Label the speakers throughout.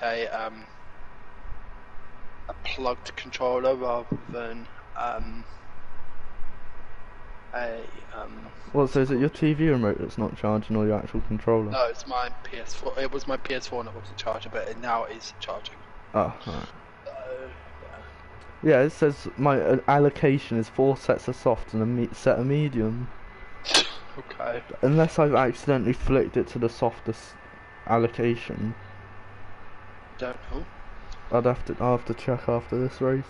Speaker 1: a plugged controller rather than
Speaker 2: What, so is it your TV remote that's not charging or your actual controller?
Speaker 1: No, it's my PS4. It was my PS4 and it wasn't charging, but now it is charging.
Speaker 2: Oh, alright.
Speaker 1: Yeah.
Speaker 2: Yeah, it says my allocation is 4 sets of soft and a set of medium.
Speaker 1: Okay.
Speaker 2: Unless I've accidentally flicked it to the softest allocation.
Speaker 1: Don't know.
Speaker 2: I'll have to check after this race.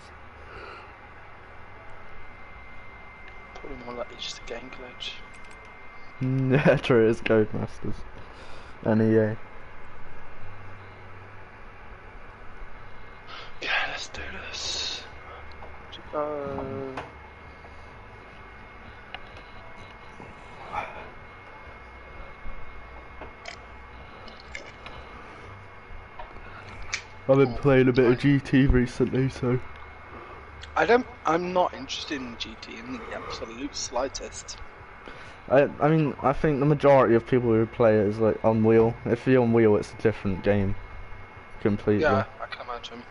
Speaker 1: Probably more likely just a game glitch.
Speaker 2: Yeah, true, it's Codemasters. And EA.
Speaker 1: Yeah, let's do this.
Speaker 2: I've been playing a bit of GT recently, so...
Speaker 1: I'm not interested in GT in the absolute slightest.
Speaker 2: I mean, I think the majority of people who play it is like on wheel. If you're on wheel, it's a different game. Completely.
Speaker 1: Yeah, I can imagine.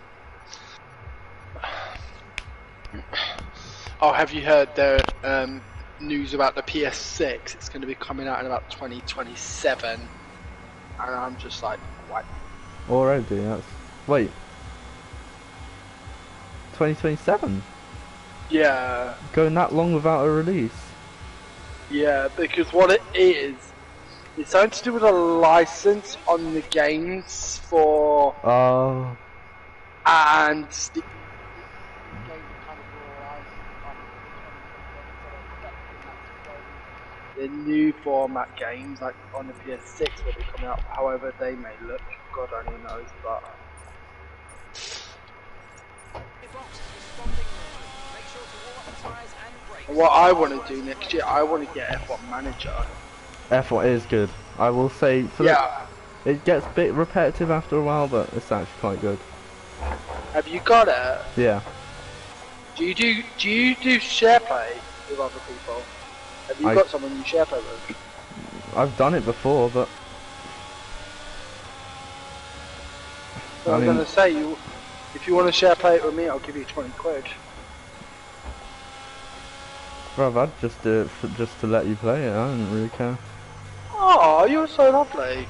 Speaker 1: Oh, have you heard the news about the PS6? It's going to be coming out in about 2027. And I'm just like, what?
Speaker 2: Already, that's... Wait. 2027?
Speaker 1: Yeah.
Speaker 2: Going that long without a release?
Speaker 1: Yeah, because what it is, it's something to do with a license on the games for...
Speaker 2: Oh.
Speaker 1: And the new format games, like on the PS6 will be coming out, however they may look, God only knows, but... What I want to do next year, I want to get F1 Manager.
Speaker 2: F1 is good. I will say, it gets a bit repetitive after a while, but it's actually quite good.
Speaker 1: Have you got it?
Speaker 2: Yeah.
Speaker 1: Do you do share play with other people? Have you got someone you share play with?
Speaker 2: I've done it before, but...
Speaker 1: So I was gonna say, if you want to share play it with me, I'll give you 20 quid.
Speaker 2: Bruv, I'd just do it just to let you play it, I don't really care.
Speaker 1: Oh, you're so lovely.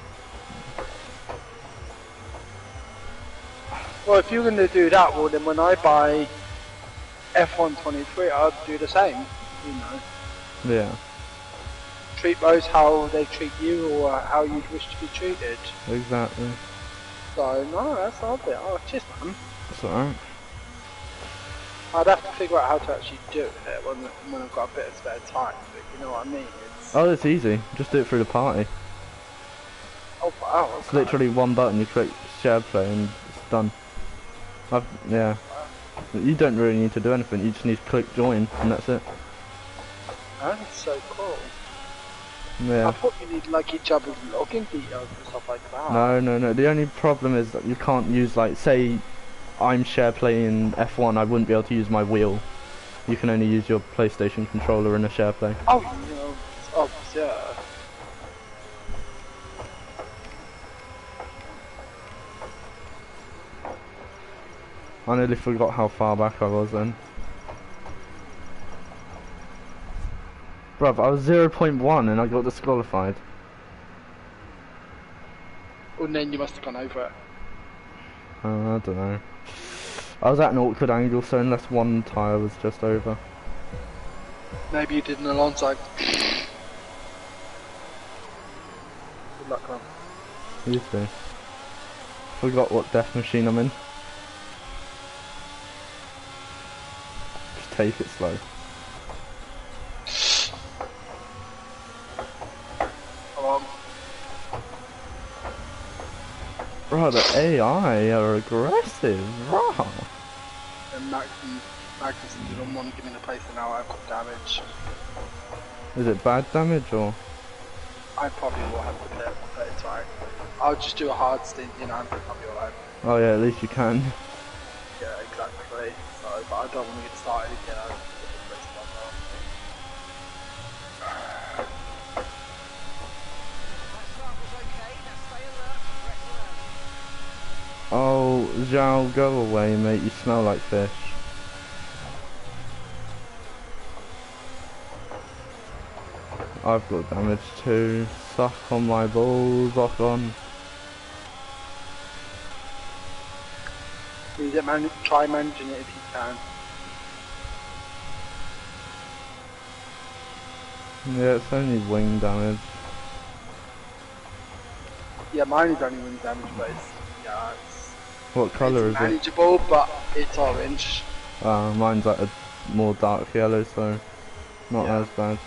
Speaker 1: Well, if you're going to do that, well then when I buy F1 23, I'll do the same, you know.
Speaker 2: Yeah.
Speaker 1: Treat those how they treat you or how you'd wish to be treated.
Speaker 2: Exactly. So,
Speaker 1: no, that's lovely. Oh, cheers, man.
Speaker 2: That's alright.
Speaker 1: I'd have to figure out how to actually do it when I've got a bit of spare time, but you know what I mean?
Speaker 2: It's easy. Just do it through the party.
Speaker 1: Oh wow, okay.
Speaker 2: It's literally one button, you click share play and it's done. Yeah. You don't really need to do anything, you just need to click join and that's it.
Speaker 1: That's so cool.
Speaker 2: Yeah.
Speaker 1: I thought you need like each other's login details and stuff like that.
Speaker 2: No. The only problem is that you can't use, like, say I'm share playing F1, I wouldn't be able to use my wheel. You can only use your PlayStation controller in a share play.
Speaker 1: Oh, you know, yeah.
Speaker 2: I nearly forgot how far back I was then. Bruv, I was 0.1 and I got disqualified.
Speaker 1: Well, then you must have gone over it.
Speaker 2: I don't know. I was at an awkward angle, so unless one tyre was just over.
Speaker 1: Maybe you did an alongside. Good luck, man.
Speaker 2: You too. Forgot what death machine I'm in. Just take it slow.
Speaker 1: Come on.
Speaker 2: Bro, the AI are aggressive, raw.
Speaker 1: And Magnussen didn't want to give me the place and now I've got damage.
Speaker 2: Is it bad damage or?
Speaker 1: I probably will have to pit, but it's alright. I'll just do a hard stint, you know, I'll be alright.
Speaker 2: Oh yeah, at least you can.
Speaker 1: Yeah, exactly. So, but I don't want to get started again.
Speaker 2: Zhao, go away, mate. You smell like fish. I've got damage too. Suck on my balls, lock on.
Speaker 1: Try managing it if you can.
Speaker 2: Yeah, it's only wing damage.
Speaker 1: Yeah, mine is only wing damage, but it's
Speaker 2: What colour is it?
Speaker 1: manageable, but it's orange.
Speaker 2: Mine's like a more dark yellow, so not as bad.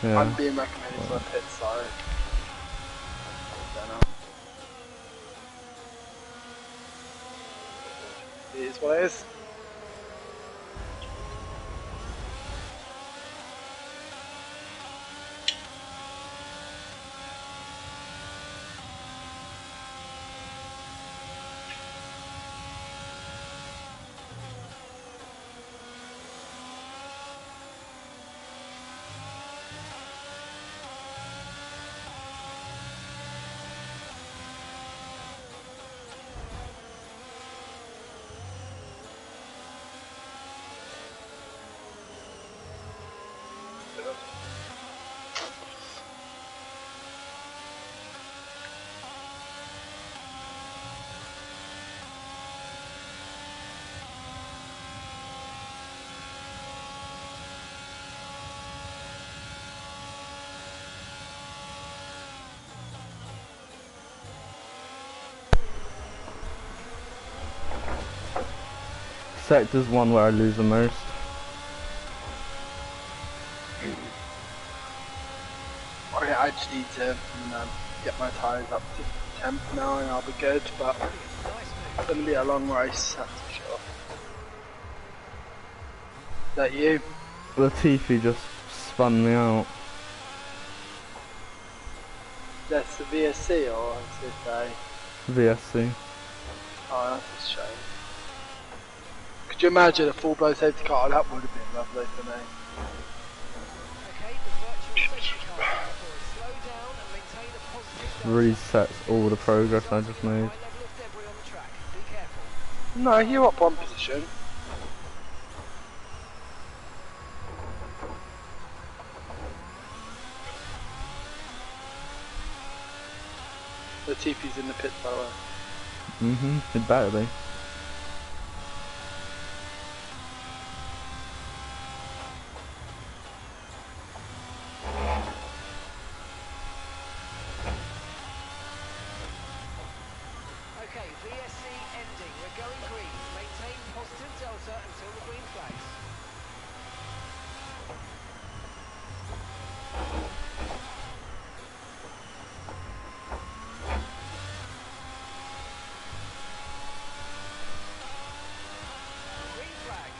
Speaker 2: Yeah.
Speaker 1: I'm being recommended for a pit, so I don't know. It is what it is.
Speaker 2: Sector's one where I lose the most.
Speaker 1: I just need to get my tyres up to temp now and I'll be good, but it's going to be a long race, that's for sure. Is that you?
Speaker 2: Latifi just spun me out.
Speaker 1: That's the VSC or is it a...
Speaker 2: VSC.
Speaker 1: Oh, that's a shame. Could you imagine a full blow safety car? That would have been lovely for me.
Speaker 2: Resets all the progress I just made.
Speaker 1: No, you're up one position. The TP's in the pit, by the way.
Speaker 2: It better be.
Speaker 3: Okay, VSC ending. We're going green. Maintain positive delta until the green flags. Green flag.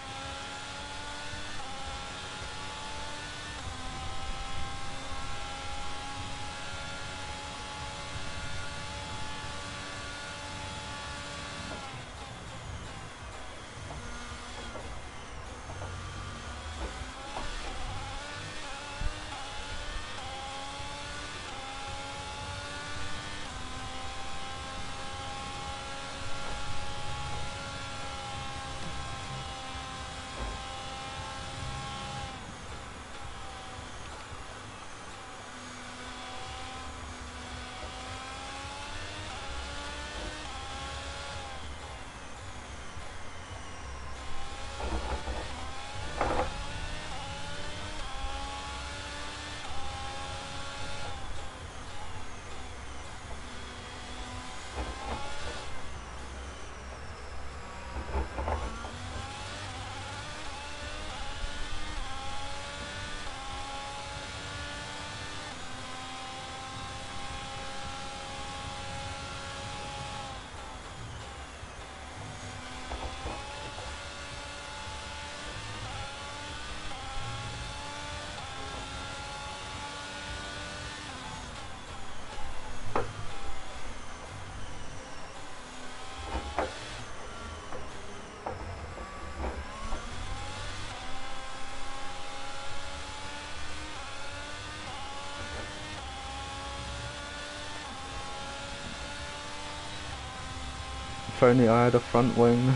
Speaker 2: If only I had a front wing.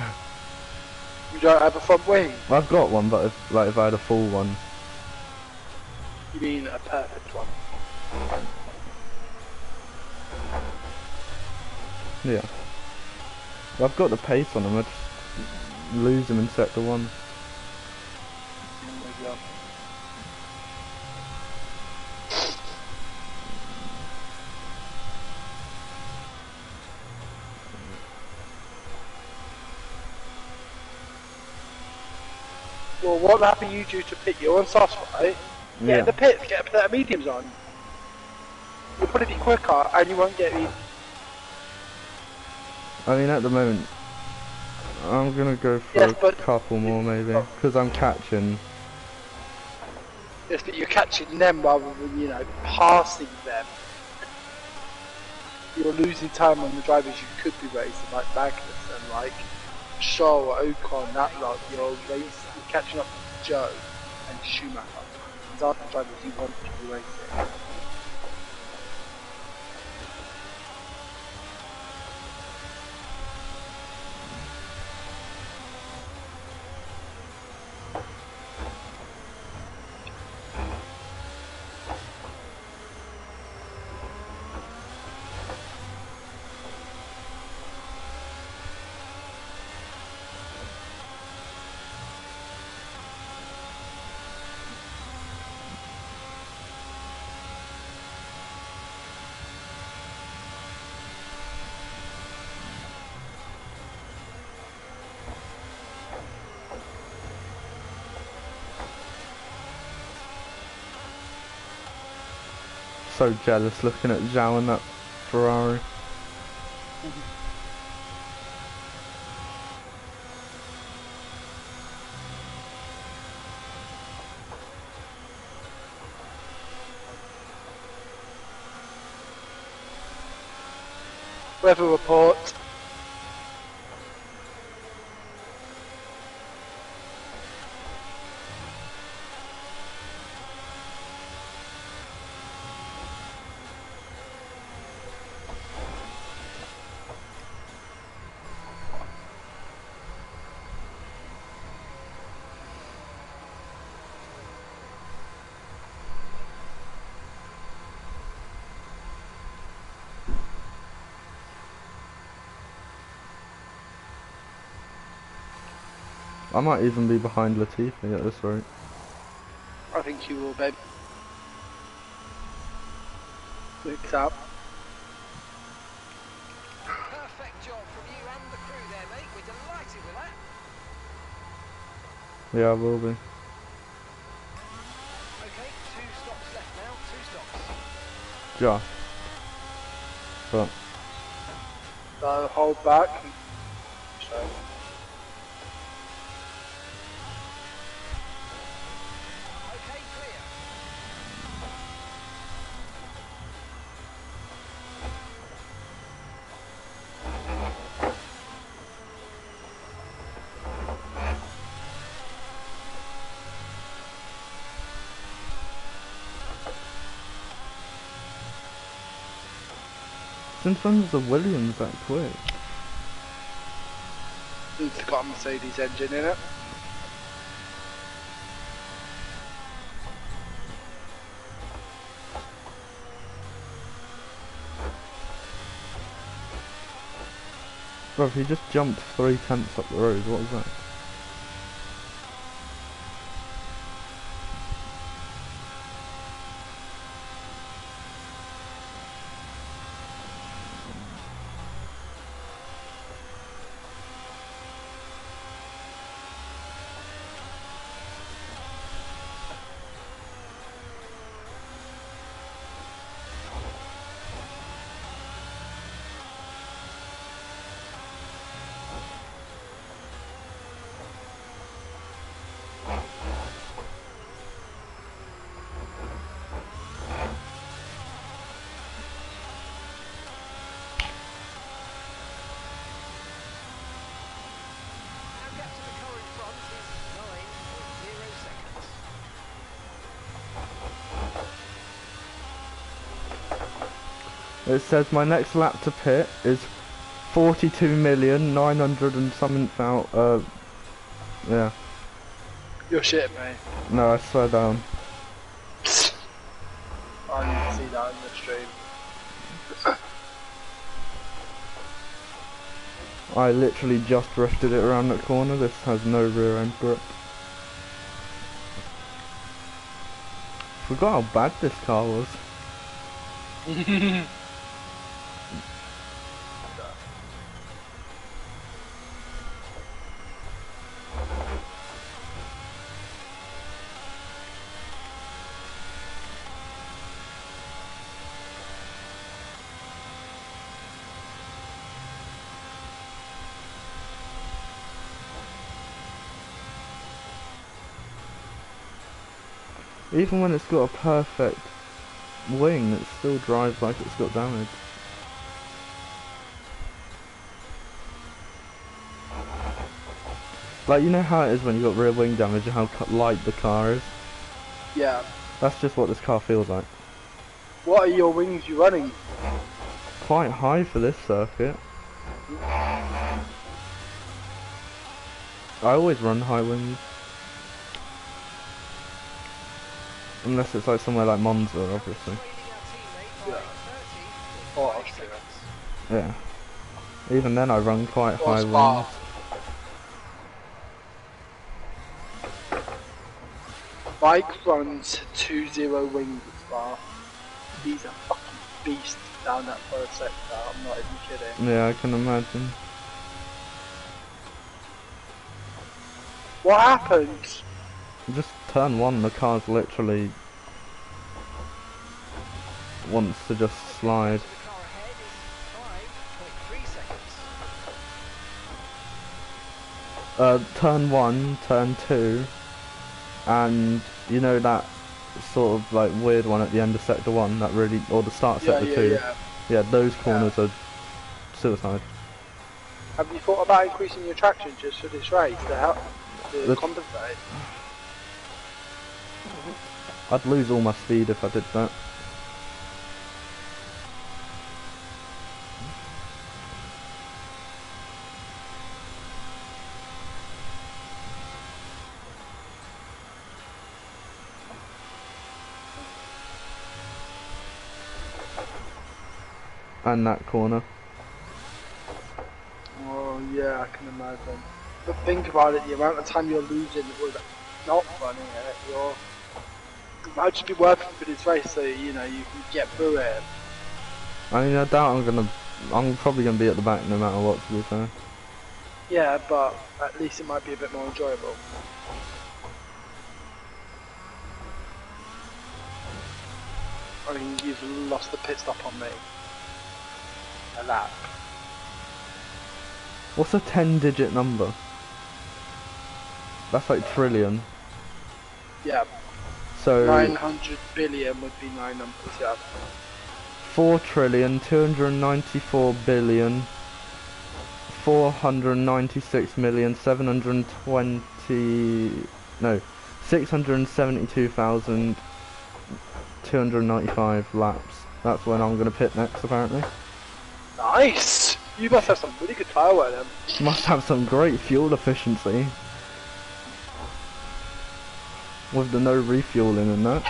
Speaker 1: You don't have a front wing?
Speaker 2: I've got one, but if I had a full one.
Speaker 1: You mean a perfect one?
Speaker 2: Yeah. I've got the pace on them, I just lose them in sector 1.
Speaker 1: Maybe I'll- Well, what lap are you due to pit? You're on soft, right?
Speaker 2: Yeah.
Speaker 1: Get the pits, get a set of mediums on. You'll probably be quicker and you won't get me.
Speaker 2: I mean, at the moment, I'm gonna go for
Speaker 1: Yes,
Speaker 2: a
Speaker 1: but-
Speaker 2: couple more maybe, because I'm catching.
Speaker 1: Yes, but you're catching them rather than, you know, passing them. You're losing time on the drivers you could be racing, like Magnus and like Shaw or Ocon, that lot. You're catching up with Joe and Schumacher. These are the drivers you want to be racing.
Speaker 2: So jealous looking at Zhao and that Ferrari.
Speaker 1: Weather report.
Speaker 2: I might even be behind Latifi at this rate.
Speaker 1: I think you will, babe. Looks up.
Speaker 3: Perfect job from you and the crew there, mate. We're delighted with that.
Speaker 2: Yeah, I will be.
Speaker 3: Okay, 2 stops left now. 2 stops.
Speaker 2: Just. But
Speaker 1: So hold back. So.
Speaker 3: Okay, clear.
Speaker 2: since when was the Williams that quick?
Speaker 1: It's got a Mercedes engine in it.
Speaker 2: Bro, he just jumped 3/10 up the road, what was that?
Speaker 3: Our gap to the car in front is 9.0 seconds.
Speaker 2: It says my next lap to pit is 42,900,000 and something yeah.
Speaker 1: You're shit, mate.
Speaker 2: No, I swear down.
Speaker 1: I need to see that in the stream.
Speaker 2: I literally just drifted it around that corner. This has no rear end grip. Forgot how bad this car was. Even when it's got a perfect wing, it still drives like it's got damage. Like, you know how it is when you got rear wing damage and how light the car is?
Speaker 1: Yeah.
Speaker 2: That's just what this car feels like.
Speaker 1: What are your wings you running?
Speaker 2: Quite high for this circuit. I always run high wings. Unless it's like somewhere like Monza, obviously.
Speaker 1: Yeah. Or Austria.
Speaker 2: Yeah. Even then I run quite
Speaker 1: Or
Speaker 2: high
Speaker 1: Spa.
Speaker 2: wings.
Speaker 1: Mike runs 2-0 wings at Spa. He's a fucking beast down that first sector, I'm not even kidding.
Speaker 2: Yeah, I can imagine.
Speaker 1: What happened?
Speaker 2: Just turn one, the car's literally wants to just slide. Turn one, turn two, and you know that sort of like weird one at the end of sector one, that really, or the start of sector two. Yeah, those corners are suicide.
Speaker 1: Have you thought about increasing your traction just for this race to help to compensate?
Speaker 2: I'd lose all my speed if I did that. And that corner.
Speaker 1: Oh yeah, I can imagine. But think about it, the amount of time you're losing with not running it, it might just be worth it for this race so you know you can get through it.
Speaker 2: I mean, I doubt I'm probably gonna be at the back no matter what, to be fair.
Speaker 1: Yeah, but at least it might be a bit more enjoyable. I mean, you've lost the pit stop on me. A lap.
Speaker 2: What's a 10-digit number? That's like trillion.
Speaker 1: Yeah.
Speaker 2: So
Speaker 1: 900 billion would be 9 numbers, yeah.
Speaker 2: 4,294,496,720 no 672,295 laps. That's when I'm gonna pit next, apparently.
Speaker 1: Nice! You must have some really good tyre wear then.
Speaker 2: Must have some great fuel efficiency. With the no refueling and that.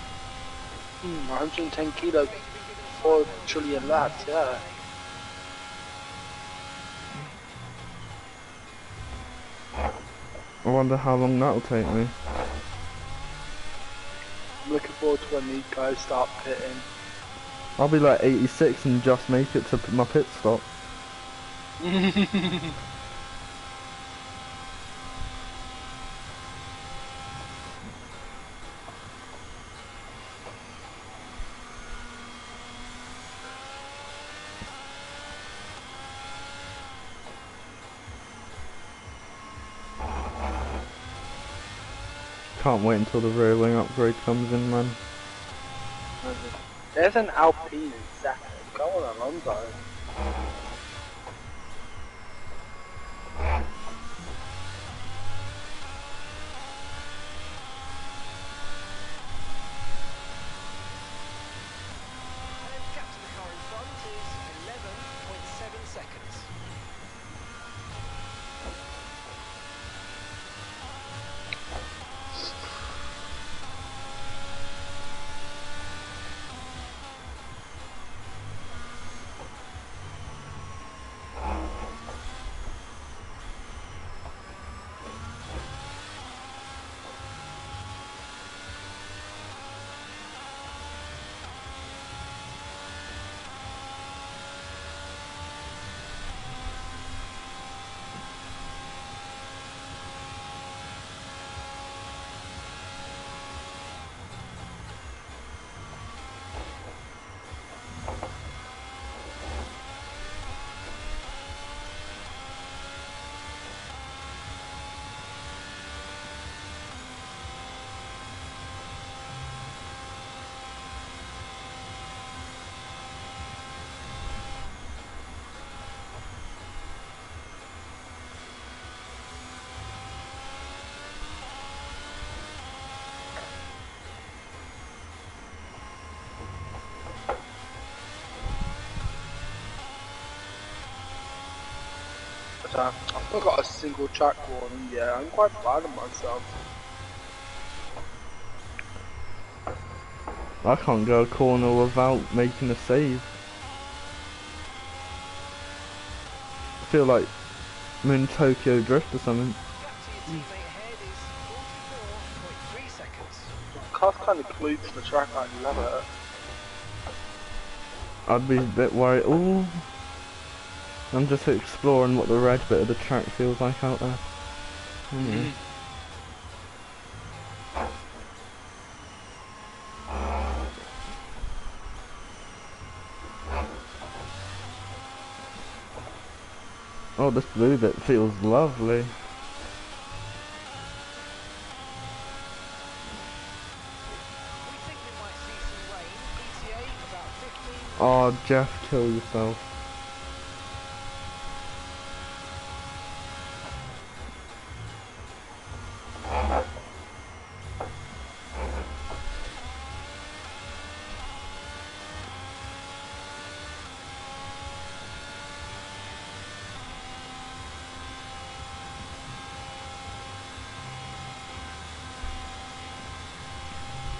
Speaker 1: 110 kilos, 4 trillion laps, yeah.
Speaker 2: I wonder how long that'll take me.
Speaker 1: I'm looking forward to when these guys start pitting.
Speaker 2: I'll be like 86 and just make it to my pit stop. Can't wait until the rear wing upgrade comes in, man.
Speaker 1: There's an Alpine in second. Go on, Alonso. So I've not got a single track warning yet. I'm quite proud of myself.
Speaker 2: I can't go a corner without making a save. I feel like I'm in Tokyo Drift or something.
Speaker 1: The car's kind of glued to the track. I love it.
Speaker 2: I'd be a bit worried. Ooh. I'm just exploring what the red bit of the track feels like out there. Oh, this blue bit feels lovely. Oh, Jeff, kill yourself.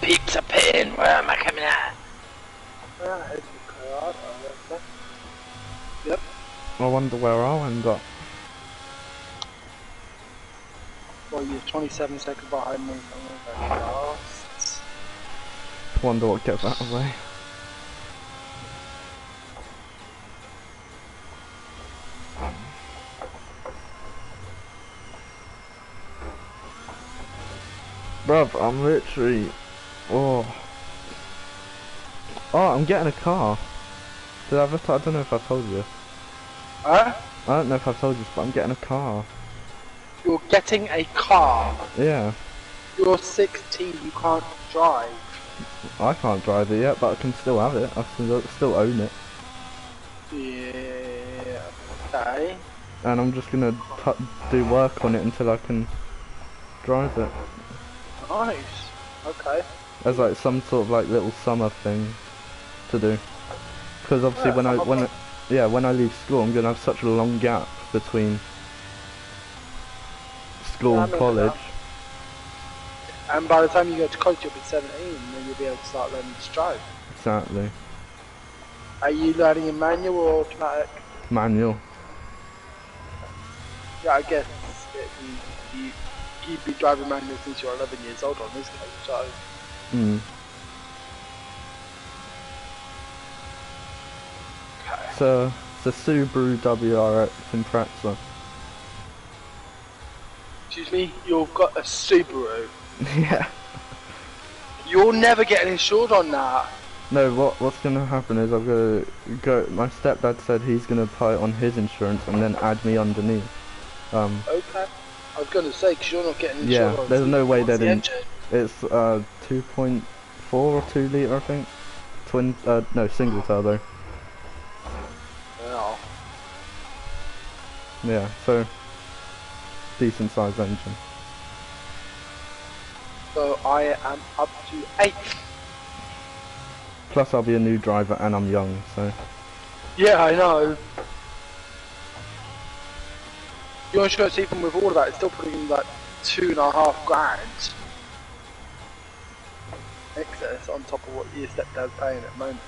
Speaker 1: Pizza pin, where am I coming at? Yep.
Speaker 2: I wonder where I'll end up.
Speaker 1: Well, you're 27 seconds behind me. I'm gonna go fast.
Speaker 2: Wonder what gets out of the way. Bruv, I'm literally... Oh, I'm getting a car. Did I ever I don't know if I've told you.
Speaker 1: Huh?
Speaker 2: I don't know if I've told you, but I'm getting a car.
Speaker 1: You're getting a car.
Speaker 2: Yeah.
Speaker 1: You're 16, you can't drive.
Speaker 2: I can't drive it yet, but I can still have it. I can still own it.
Speaker 1: Yeah, okay.
Speaker 2: And I'm just gonna do work on it until I can drive it.
Speaker 1: Nice. Okay.
Speaker 2: As like some sort of like little summer thing to do. Because obviously
Speaker 1: yeah,
Speaker 2: when I leave school, I'm gonna have such a long gap between school and college.
Speaker 1: And by the time you go to college, you'll be 17, and then you'll be able to start learning to drive.
Speaker 2: Exactly.
Speaker 1: Are you learning in manual or automatic?
Speaker 2: Manual.
Speaker 1: Yeah, I guess you'd be driving manual since you're 11 years old on this case, so...
Speaker 2: So, it's a Subaru WRX Impreza.
Speaker 1: Excuse me, you've got a Subaru.
Speaker 2: Yeah.
Speaker 1: You're never getting insured on that.
Speaker 2: No, what's gonna happen is I'm gonna go. My stepdad said he's gonna put it on his insurance and then add me underneath.
Speaker 1: Okay. I was gonna say because you're not getting insured.
Speaker 2: Yeah, there's no way they didn't.
Speaker 1: Engine?
Speaker 2: It's 2.4 or 2 litre, I think. Twin. No, single turbo.
Speaker 1: Yeah.
Speaker 2: Yeah, so decent sized engine.
Speaker 1: So I am up to 8.
Speaker 2: Plus I'll be a new driver and I'm young, so...
Speaker 1: Yeah, I know. Your insurance, even with all of that, it's still putting in like $2.5 grand excess on top of what your stepdad's paying at the moment.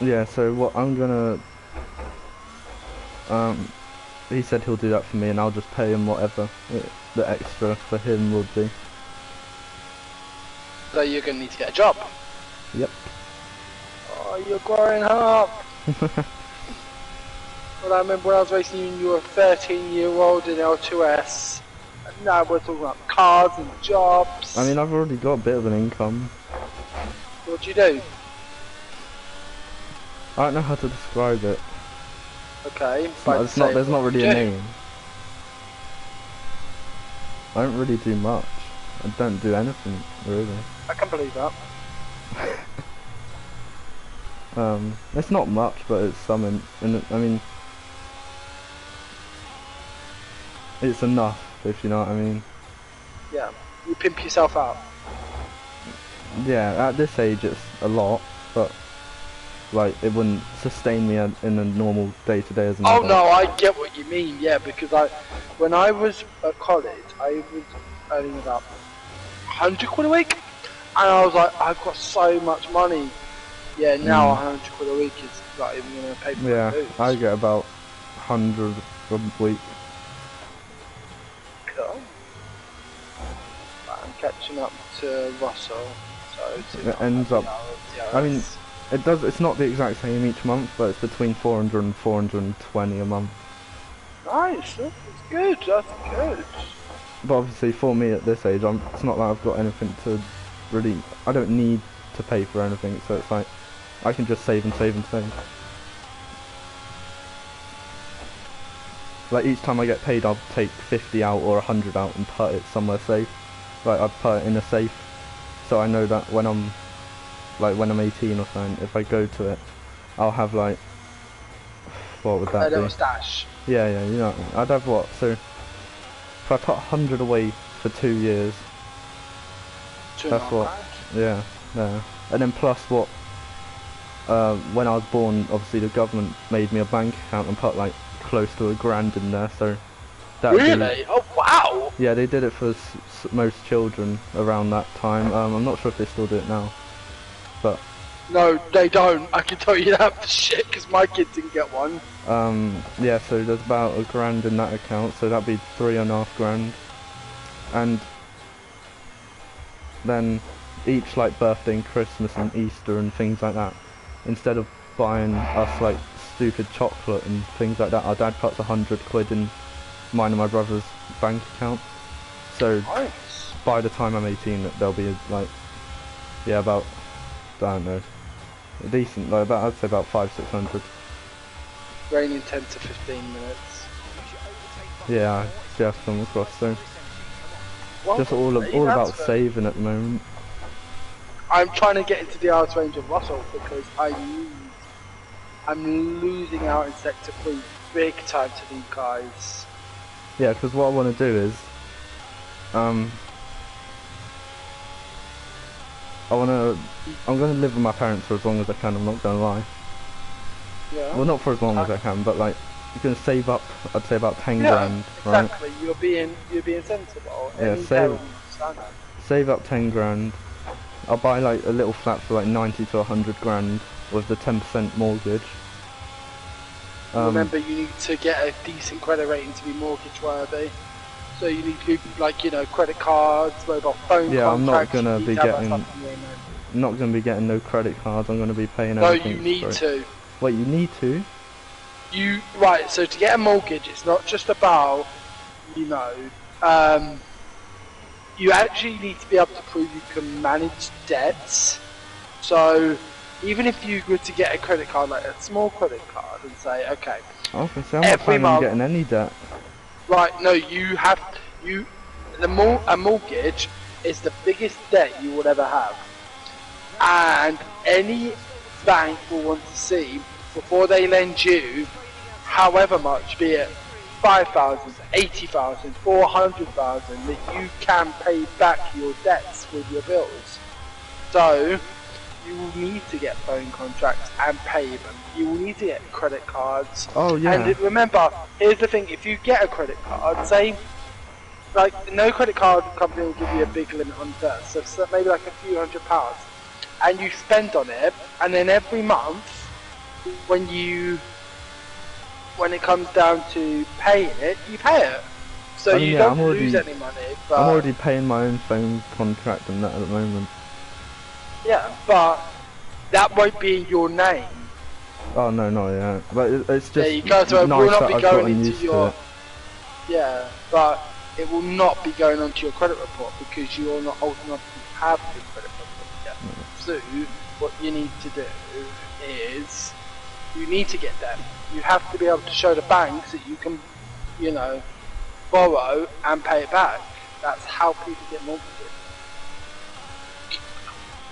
Speaker 2: Yeah, so what I'm gonna... he said he'll do that for me and I'll just pay him whatever the extra for him would be.
Speaker 1: So you're gonna need to get a job.
Speaker 2: Yep.
Speaker 1: Oh, you're growing up. Well, I remember when I was racing you and you were a 13-year-old in L2S. And now we're talking about cars and jobs.
Speaker 2: I mean, I've already got a bit of an income.
Speaker 1: What do you do?
Speaker 2: I don't know how to describe it.
Speaker 1: Okay.
Speaker 2: There's not really a name. I don't really do much. I don't do anything, really.
Speaker 1: I can believe that.
Speaker 2: It's not much, but it's something, and I mean, it's enough, if you know what I mean.
Speaker 1: Yeah, you pimp yourself out.
Speaker 2: Yeah, at this age it's a lot, but like it wouldn't sustain me in a normal day-to-day as an
Speaker 1: Oh
Speaker 2: adult.
Speaker 1: no, I get what you mean. Yeah, because when I was at college, I was earning about 100 quid a week, and I was like, I've got so much money. Yeah, now 100 quid a week is not even going to pay for my food.
Speaker 2: I get about 100 a week.
Speaker 1: Cool. I'm catching up to Russell, so
Speaker 2: It ends up. I mean, it does. It's not the exact same each month, but it's between 400 and 420 a month.
Speaker 1: Nice, that's good. That's good.
Speaker 2: But obviously, for me at this age, it's not like I've got anything to really. I don't need to pay for anything, so it's like I can just save and save and save. Like each time I get paid, I'll take 50 out or 100 out and put it somewhere safe. Like I put it in a safe, so I know that when I'm 18 or something, if I go to it, I'll have like, what would that be? A
Speaker 1: little stash.
Speaker 2: Yeah, you know, I'd have what? So if I put 100 away for 2 years, that's what. Yeah. And then plus what? When I was born, obviously the government made me a bank account and put like close to £1,000 in there, so that
Speaker 1: really? Oh wow!
Speaker 2: Yeah, they did it for most children around that time. I'm not sure if they still do it now, but
Speaker 1: no, they don't. I can tell you that for shit, because my kids didn't get one.
Speaker 2: Yeah, so there's about £1,000 in that account, so that'd be £3,500, and then each like birthday and Christmas and Easter and things like that, instead of buying us like stupid chocolate and things like that, our dad puts 100 quid in mine and my brother's bank account. So
Speaker 1: nice.
Speaker 2: By the time I'm 18, there'll be like, yeah, about, I don't know, a decent, like about, I'd say about 500-600.
Speaker 1: Raining 10 to 15 minutes.
Speaker 2: Yeah, I just come across, so just all about saving at the moment.
Speaker 1: I'm trying to get into the arts range of Russell because I'm losing out in sector 3 big time to these guys.
Speaker 2: Yeah, because what I want to do is, I'm gonna live with my parents for as long as I can. I'm not gonna lie.
Speaker 1: Yeah.
Speaker 2: Well, not for as long as I can, but like, you're gonna save up. I'd say about 10 grand,
Speaker 1: exactly.
Speaker 2: right?
Speaker 1: You're being sensible.
Speaker 2: Yeah, save up 10 grand. I'll buy like a little flat for like 90 to 100 grand with the 10% mortgage.
Speaker 1: Remember, you need to get a decent credit rating to be mortgage worthy. So you need to do, like, you know, credit cards, mobile phone
Speaker 2: yeah,
Speaker 1: contracts.
Speaker 2: I'm not gonna be getting no credit cards. I'm gonna be paying everything.
Speaker 1: No, you need to.
Speaker 2: Wait, you need to?
Speaker 1: Right, so to get a mortgage, it's not just about, you know, you actually need to be able to prove you can manage debts. So even if you were to get a credit card, like a small credit card, and say, okay,
Speaker 2: I was gonna say, I'm not planning on getting any debt.
Speaker 1: Right, no, a mortgage is the biggest debt you will ever have. And any bank will want to see, before they lend you, however much, be it 5,000, 80,000, 400,000, that you can pay back your debts with your bills. So you will need to get phone contracts and pay them. You will need to get credit cards.
Speaker 2: Oh yeah.
Speaker 1: And remember, here's the thing: if you get a credit card, say, like, no credit card company will give you a big limit on debt, so maybe like a few £100, and you spend on it, and then every month, when it comes down to paying it, you pay it. So you don't lose any money. But
Speaker 2: I'm already paying my own phone contract and that at the moment.
Speaker 1: Yeah, but that won't be in your name.
Speaker 2: Oh no, yeah. But it's just
Speaker 1: there you go. So it
Speaker 2: nice
Speaker 1: will not be going into
Speaker 2: your.
Speaker 1: Yeah, but it will not be going onto your credit report because you are not old enough to have the credit report yet. So what you need to do is you need to get them. You have to be able to show the banks that you can, you know, borrow and pay it back. That's how people get mortgages.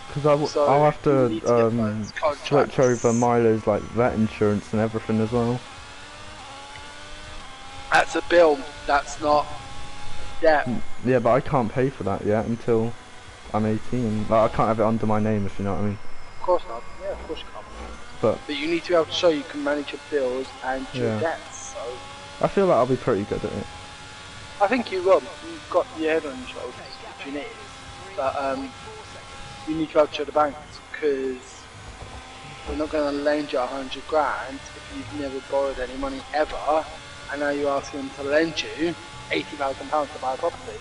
Speaker 2: Because I'll have to switch over Milo's like vet insurance and everything as well.
Speaker 1: That's a bill. That's not debt.
Speaker 2: Yeah, but I can't pay for that yet until I'm 18. Like, I can't have it under my name, if you know what I mean.
Speaker 1: Of course not. Yeah, of course you can't.
Speaker 2: But
Speaker 1: you need to be able to show you can manage your bills and your
Speaker 2: Yeah.
Speaker 1: debts. So
Speaker 2: I feel like I'll be pretty good at it.
Speaker 1: I think you will. You've got your head on your shoulders, which you need. But you need to be able to show the banks, because we're not going to lend you 100 grand if you've never borrowed any money ever, and now you're asking them to lend you £80,000 to buy a property.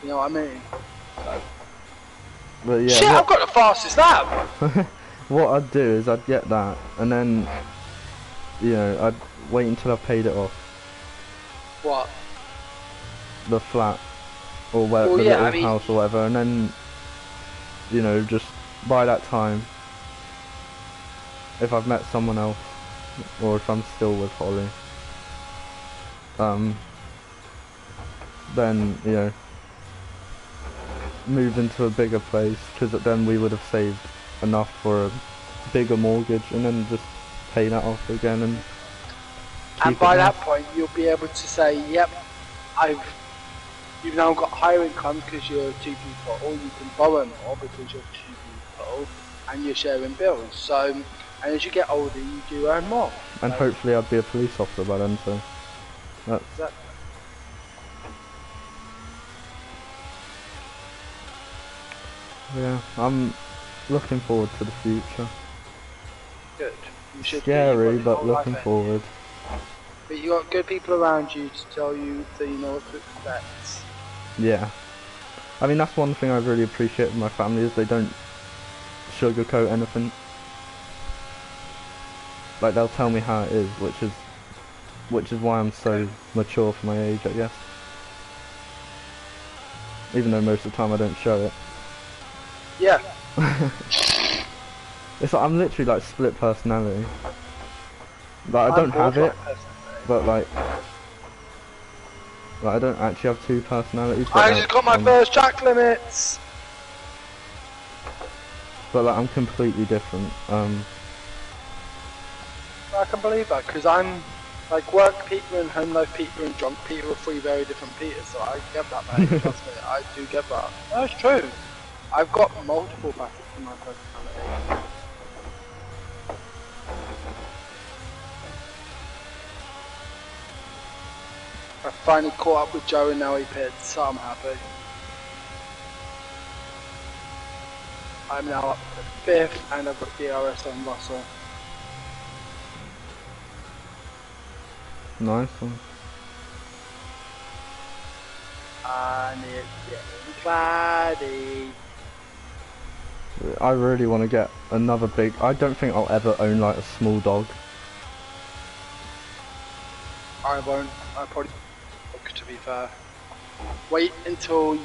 Speaker 1: You know what I mean? So,
Speaker 2: But yeah,
Speaker 1: shit, I've got the fastest lap!
Speaker 2: what I'd do is I'd get that, and then, you know, I'd wait until I've paid it off,
Speaker 1: What?
Speaker 2: the flat, or where,
Speaker 1: Well,
Speaker 2: the
Speaker 1: yeah,
Speaker 2: little house or whatever, and then, you know, just by that time, if I've met someone else, or if I'm still with Holly, then, you know, move into a bigger place, because then we would have saved enough for a bigger mortgage, and then just pay that off again, and
Speaker 1: by that point you'll be able to say, yep, you've now got higher income because you're two people, or you can borrow more because you're two people, and you're sharing bills. So, and as you get older, you do earn more.
Speaker 2: And hopefully I'd be a police officer by then, so that's...
Speaker 1: Exactly.
Speaker 2: Yeah, I'm looking forward to the future.
Speaker 1: Good. You should
Speaker 2: Scary,
Speaker 1: be.
Speaker 2: but looking forward.
Speaker 1: But you got good people around you to tell you, so you know what to expect.
Speaker 2: Yeah. I mean, that's one thing I really appreciate with my family, is they don't sugarcoat anything. Like, they'll tell me how it is, which is why I'm so mature for my age, I guess. Even though most of the time I don't show it.
Speaker 1: Yeah.
Speaker 2: It's like, I'm literally like split personality. Like, I don't have it, but like I don't actually have two personalities. But
Speaker 1: I
Speaker 2: like,
Speaker 1: just got my first track limits!
Speaker 2: But like, I'm completely different.
Speaker 1: I can believe that, because I'm like, work Peter and home life Peter and drunk Peter are three very different Peters, so I get that, mate. Trust me, I do get that. That's true. I've got multiple facets in my personality. I finally caught up with Joe and now he pits, so I'm happy. I'm now up to 5th and I've got DRS on Russell.
Speaker 2: Nice one.
Speaker 1: And it's getting cloudy.
Speaker 2: I really want to get another big... I don't think I'll ever own like a small dog.
Speaker 1: I won't. I probably won't, to be fair. Wait until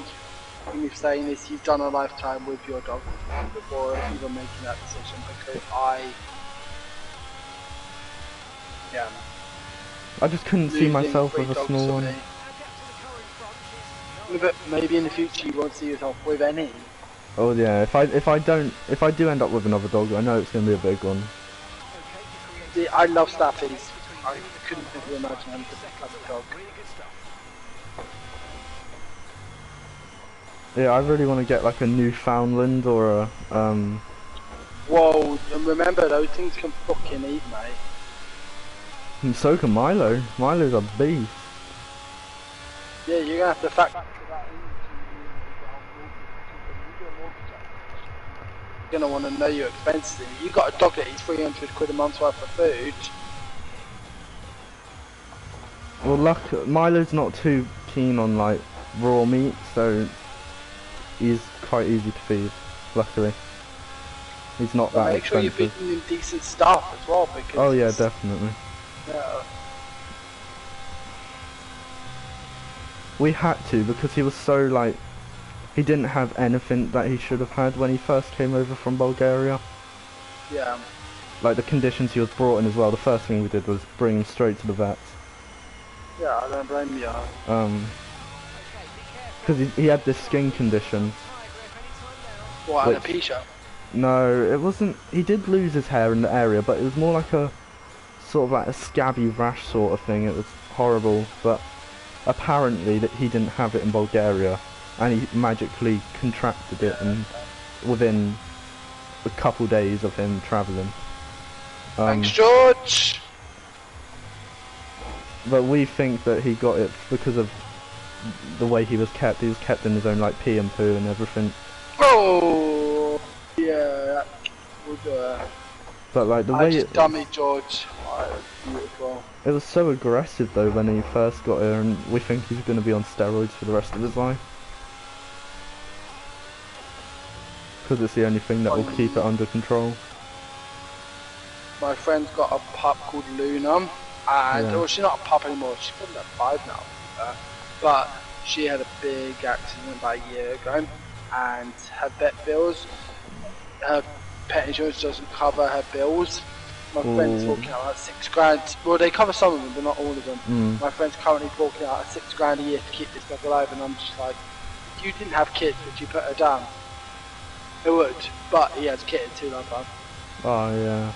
Speaker 1: you're saying this, you've done a lifetime with your dog before even making that decision, because
Speaker 2: I just couldn't see myself with a small one.
Speaker 1: But maybe in the future you won't see yourself with any.
Speaker 2: Oh yeah, if I do end up with another dog, I know it's gonna be a big one.
Speaker 1: See, I love staffies. I couldn't ever imagine having a dog.
Speaker 2: Yeah, I really want to get like a Newfoundland or a
Speaker 1: Whoa, and remember those things can fucking eat, mate.
Speaker 2: And so can Milo. Milo's a beast.
Speaker 1: Yeah, you're gonna have to factor that in. You're gonna want to know your expenses. You got a dog that eats 300 quid a month worth of food.
Speaker 2: Well, Milo's not too keen on like raw meat, so he's quite easy to feed. Luckily, he's not that
Speaker 1: Make sure
Speaker 2: expensive.
Speaker 1: you're feeding him decent stuff as well, because.
Speaker 2: Oh yeah, definitely.
Speaker 1: Yeah.
Speaker 2: We had to, because he was so like, he didn't have anything that he should have had when he first came over from Bulgaria.
Speaker 1: Yeah.
Speaker 2: Like the conditions he was brought in as well. The first thing we did was bring him straight to the vets.
Speaker 1: Yeah, I don't blame you.
Speaker 2: Because he had this skin condition.
Speaker 1: What, alopecia?
Speaker 2: No, it wasn't. He did lose his hair in the area, but it was more like a sort of like a scabby rash sort of thing. It was horrible, but apparently that he didn't have it in Bulgaria, and he magically contracted it, and within a couple days of him travelling.
Speaker 1: Thanks, George.
Speaker 2: But we think that he got it because of the way he was kept. He was kept in his own like pee and poo and everything.
Speaker 1: Oh, yeah, that would.
Speaker 2: But like the way
Speaker 1: just dummy George. Oh, beautiful.
Speaker 2: It was so aggressive though when he first got here, and we think he's going to be on steroids for the rest of his life. Because it's the only thing that will keep it under control.
Speaker 1: My friend's got a pup called Luna, and well, she's not a pup anymore. She's probably like 5 now. But she had a big accident about a year ago, and her vet bills, her pet insurance doesn't cover her bills. My friend's forking out like 6 grand. Well, they cover some of them, but not all of them. My friend's currently forking out 6 grand a year to keep this dog alive, and I'm just like, if you didn't have kids, would you put her down? It would, but he has kids too, like that.
Speaker 2: Oh yeah.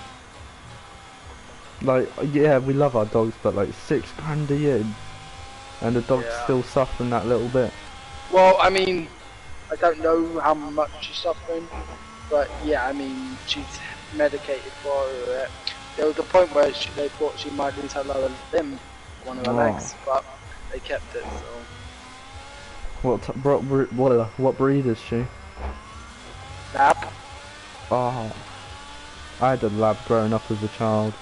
Speaker 2: Like, yeah, we love our dogs, but like 6 grand a year, and the dog's still suffering that little bit.
Speaker 1: Well, I mean, I don't know how much she's suffering, but yeah, I mean, she's medicated for it. There was a point where they thought she might lose her lower limb, one of her legs, but they kept it. So.
Speaker 2: What breed is she?
Speaker 1: Lab.
Speaker 2: Oh, I had a lab growing up as a child.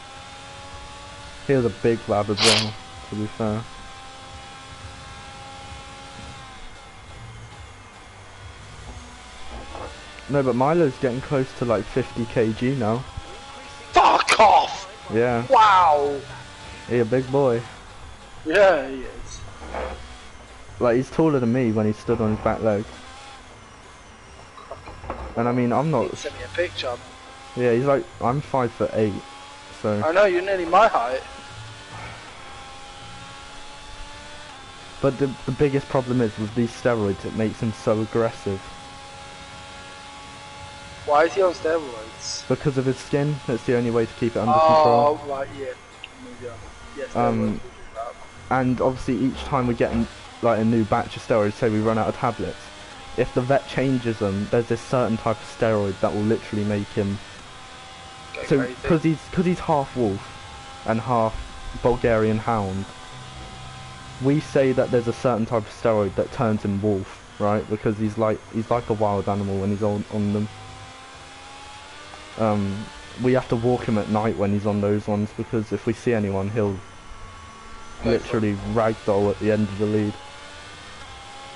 Speaker 2: He was a big lab as well, to be fair. No, but Milo's getting close to like 50 kg now.
Speaker 1: Fuck off!
Speaker 2: Yeah.
Speaker 1: Wow!
Speaker 2: He a big boy.
Speaker 1: Yeah, he is.
Speaker 2: Like, he's taller than me when he stood on his back legs. And I mean, I'm not...
Speaker 1: Send me a picture.
Speaker 2: Yeah, he's like... I'm 5'8", so...
Speaker 1: I know, you're nearly my height.
Speaker 2: But the biggest problem is with these steroids, it makes him so aggressive.
Speaker 1: Why is he on steroids?
Speaker 2: Because of his skin. That's the only way to keep it under control.
Speaker 1: Oh, right, yeah. Yes,
Speaker 2: and obviously each time we get like a new batch of steroids, say we run out of tablets, if the vet changes them, there's this certain type of steroid that will literally make him... So, because he's half wolf and half Bulgarian hound, we say that there's a certain type of steroid that turns him wolf, right? Because he's like a wild animal when he's on them. We have to walk him at night when he's on those ones, because if we see anyone, he'll literally ragdoll at the end of the lead.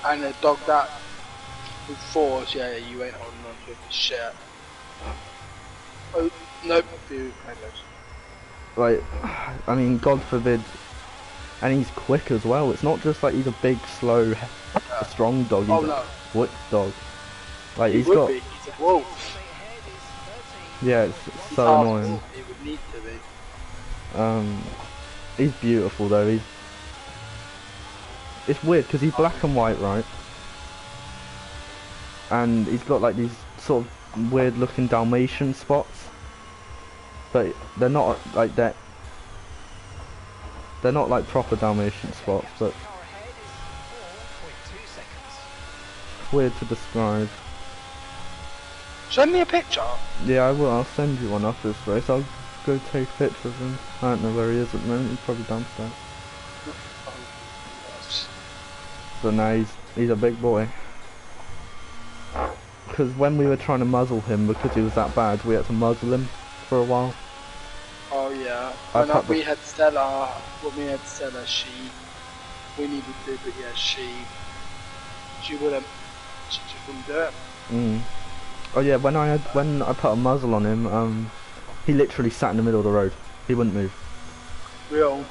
Speaker 1: And a dog that with force, yeah, you ain't holding on to it for shit. Oh, nope, dude,
Speaker 2: like, I mean, God forbid, and he's quick as well. It's not just like he's a big, slow, strong dog. He's a quick dog. Like he's a
Speaker 1: wolf.
Speaker 2: Yeah, it's so annoying.
Speaker 1: He would need to be.
Speaker 2: He's beautiful though. It's weird because he's black and white, right? And he's got like these sort of weird looking Dalmatian spots, but they're not like that. They're not like proper Dalmatian spots, but weird to describe.
Speaker 1: Send me a picture.
Speaker 2: Yeah, I will. I'll send you one after this race. I'll go take pictures of him. I don't know where he is at the moment. He's probably downstairs. But no, he's a big boy. Because when we were trying to muzzle him, because he was that bad, we had to muzzle him for a while.
Speaker 1: Oh yeah. When we had Stella, we needed to, but yeah, she wouldn't do it.
Speaker 2: Oh yeah, when I put a muzzle on him, he literally sat in the middle of the road. He wouldn't move.
Speaker 1: Real.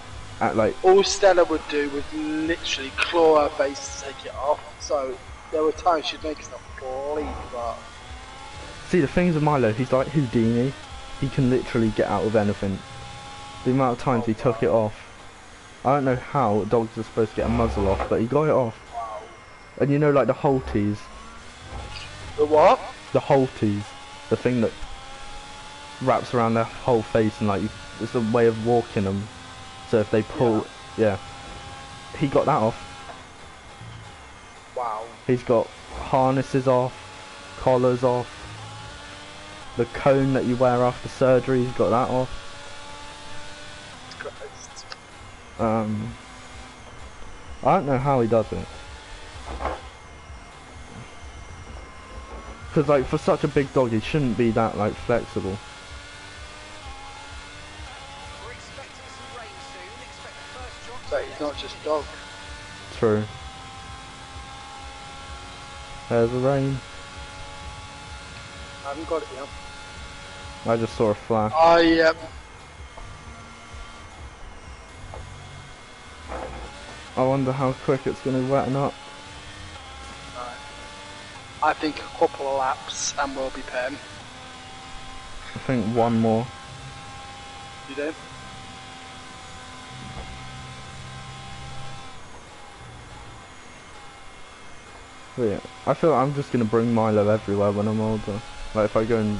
Speaker 1: All Stella would do was literally claw her face to take it off. So there were times she'd make herself bleed, but...
Speaker 2: See, the things with Milo, he's like Houdini. He can literally get out of anything. The amount of times he took it off. I don't know how dogs are supposed to get a muzzle off, but he got it off.
Speaker 1: Wow.
Speaker 2: And you know, like the Holties.
Speaker 1: The what?
Speaker 2: The Holties. The thing that wraps around their whole face and like, it's a way of walking them. So if they pull, yeah. He got that off.
Speaker 1: Wow.
Speaker 2: He's got harnesses off, collars off. The cone that you wear after surgery, he's got that off. I don't know how he does it. Because like for such a big dog, he shouldn't be that like flexible.
Speaker 3: We're expecting some rain soon. Expect the first drop.
Speaker 1: But he's not just dog.
Speaker 2: True. There's the rain.
Speaker 1: I haven't got it yet.
Speaker 2: I just saw a flash.
Speaker 1: Oh, yep.
Speaker 2: I wonder how quick it's going to wetten up.
Speaker 1: Right. I think a couple of laps and we'll be paying.
Speaker 2: I think one more.
Speaker 1: You do?
Speaker 2: But yeah, I feel like I'm just going to bring Milo everywhere when I'm older. Like if I go and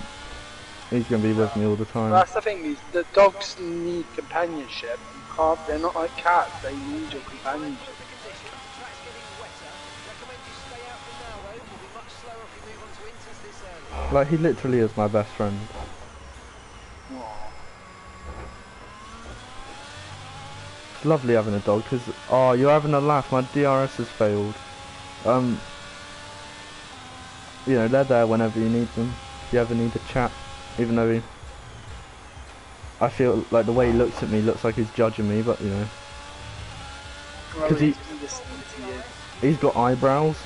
Speaker 2: he's going to be with me all the time.
Speaker 1: Well, that's the thing, is the dogs need companionship. You can't, they're not like cats, they need your companionship.
Speaker 2: Like he literally is my best friend.
Speaker 1: Aww.
Speaker 2: It's lovely having a dog because, oh, you're having a laugh, my DRS has failed. You know, they're there whenever you need them. If you ever need a chat, even though I feel like the way he looks at me looks like he's judging me, but you know. Because he's got eyebrows.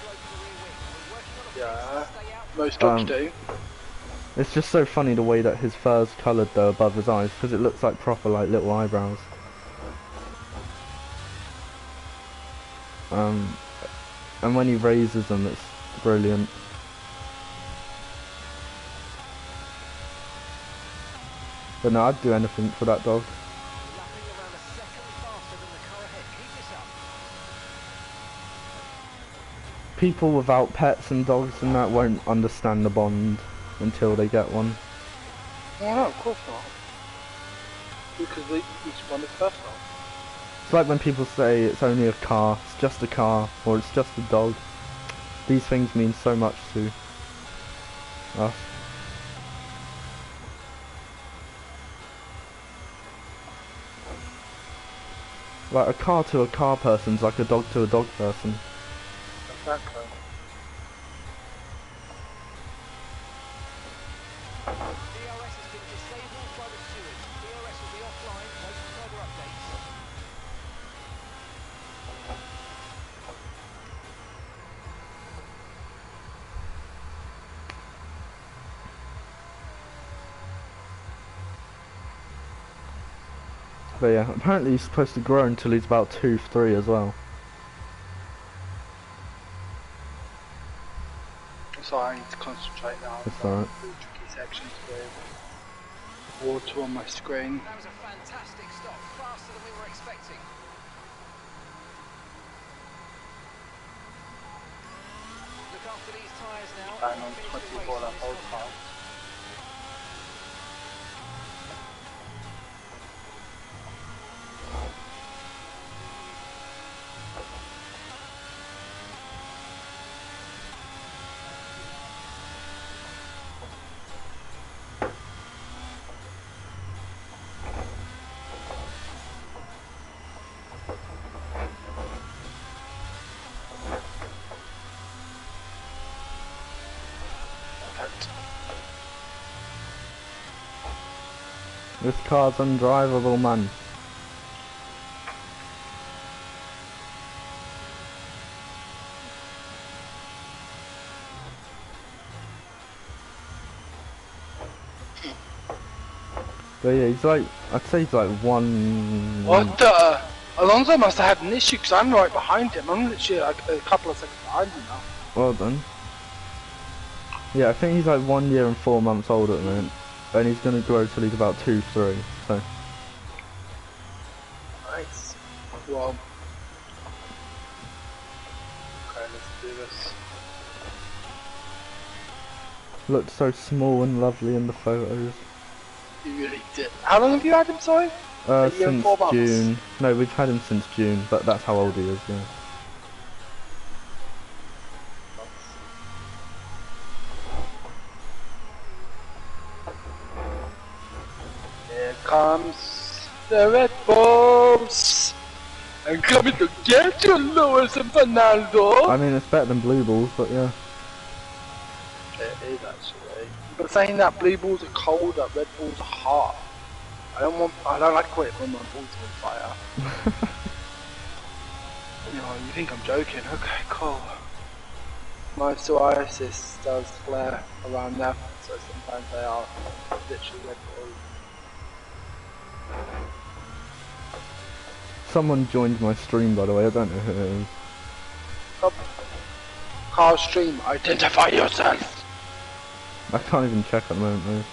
Speaker 1: Yeah, most dogs do.
Speaker 2: It's just so funny the way that his fur's coloured though above his eyes, because it looks like proper like little eyebrows. And when he raises them, it's brilliant. But no, I'd do anything for that dog. People without pets and dogs and that won't understand the bond until they get one.
Speaker 1: Well, no, of course not. Because each one is personal.
Speaker 2: It's like when people say it's only a car, it's just a car, or it's just a dog. These things mean so much to us. Like a car to a car person's like a dog to a dog person.
Speaker 1: Exactly.
Speaker 3: DRS has been disabled by the stewards. DRS will be offline, waiting further updates.
Speaker 2: But yeah, apparently he's supposed to grow until he's about 2-3 as well.
Speaker 1: So I need to concentrate now.
Speaker 2: That's alright.
Speaker 1: The tricky sections with water on my screen.
Speaker 3: That was a fantastic stop, faster than we were expecting. Look after these tyres now.
Speaker 1: Bang on 24 that whole time.
Speaker 2: This car's undrivable, man. But yeah, he's like, I'd say he's like one...
Speaker 1: What the? Alonso must have had an issue because I'm right behind him. I'm literally like a couple of seconds behind him now.
Speaker 2: Well done. Yeah, I think he's like 1 year and 4 months old at the moment. And he's going to grow till he's about 2-3, so...
Speaker 1: Nice. Well. Okay, let's do this.
Speaker 2: Looked so small and lovely in the photos.
Speaker 1: You really did. How long have you had him, sorry? A year and
Speaker 2: Since
Speaker 1: 4 months?
Speaker 2: June. No, we've had him since June, but that's how old he is, yeah.
Speaker 1: Here comes the Red Bulls. I'm coming to get you, Lewis and Fernando!
Speaker 2: I mean, it's better than blue balls, but yeah.
Speaker 1: It is actually. But saying that, blue balls are colder, red balls are hot. I don't like it when my balls are on fire. You know, you think I'm joking? Okay, cool. My psoriasis does flare around there, so sometimes they are literally red balls.
Speaker 2: Someone joined my stream, by the way. I don't know who it is.
Speaker 1: Car stream, identify yourself!
Speaker 2: I can't even check at the moment, though.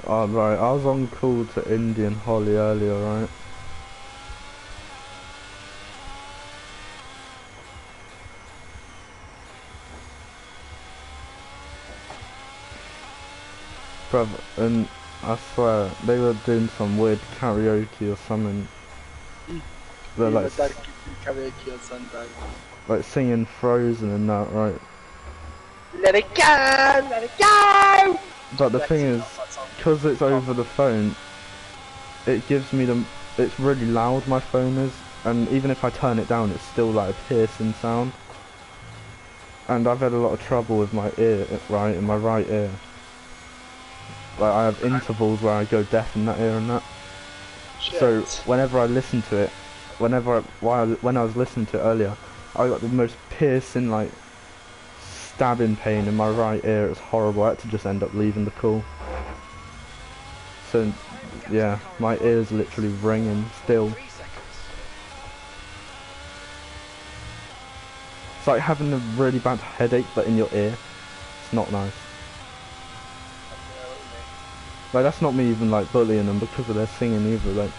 Speaker 2: Oh, right, I was on call to Indian Holly earlier, right? Bruv, and I swear, they were doing some weird karaoke or something. They're like,
Speaker 1: karaoke on Sunday.
Speaker 2: like singing Frozen and that, right?
Speaker 1: Let it go! Let it go!
Speaker 2: But the thing is, because it's over the phone, it gives me it's really loud, my phone is, and even if I turn it down, it's still like a piercing sound. And I've had a lot of trouble with my ear, right, in my right ear. Like, I have intervals where I go deaf in that ear and that.
Speaker 1: Shit.
Speaker 2: So, whenever I listen to it, when I was listening to it earlier, I got the most piercing, like, stabbing pain in my right ear. It was horrible. I had to just end up leaving the call. So, yeah, my ear's literally ringing still. It's like having a really bad headache but in your ear. It's not nice. Like, that's not me even like bullying them because of their singing either. Like,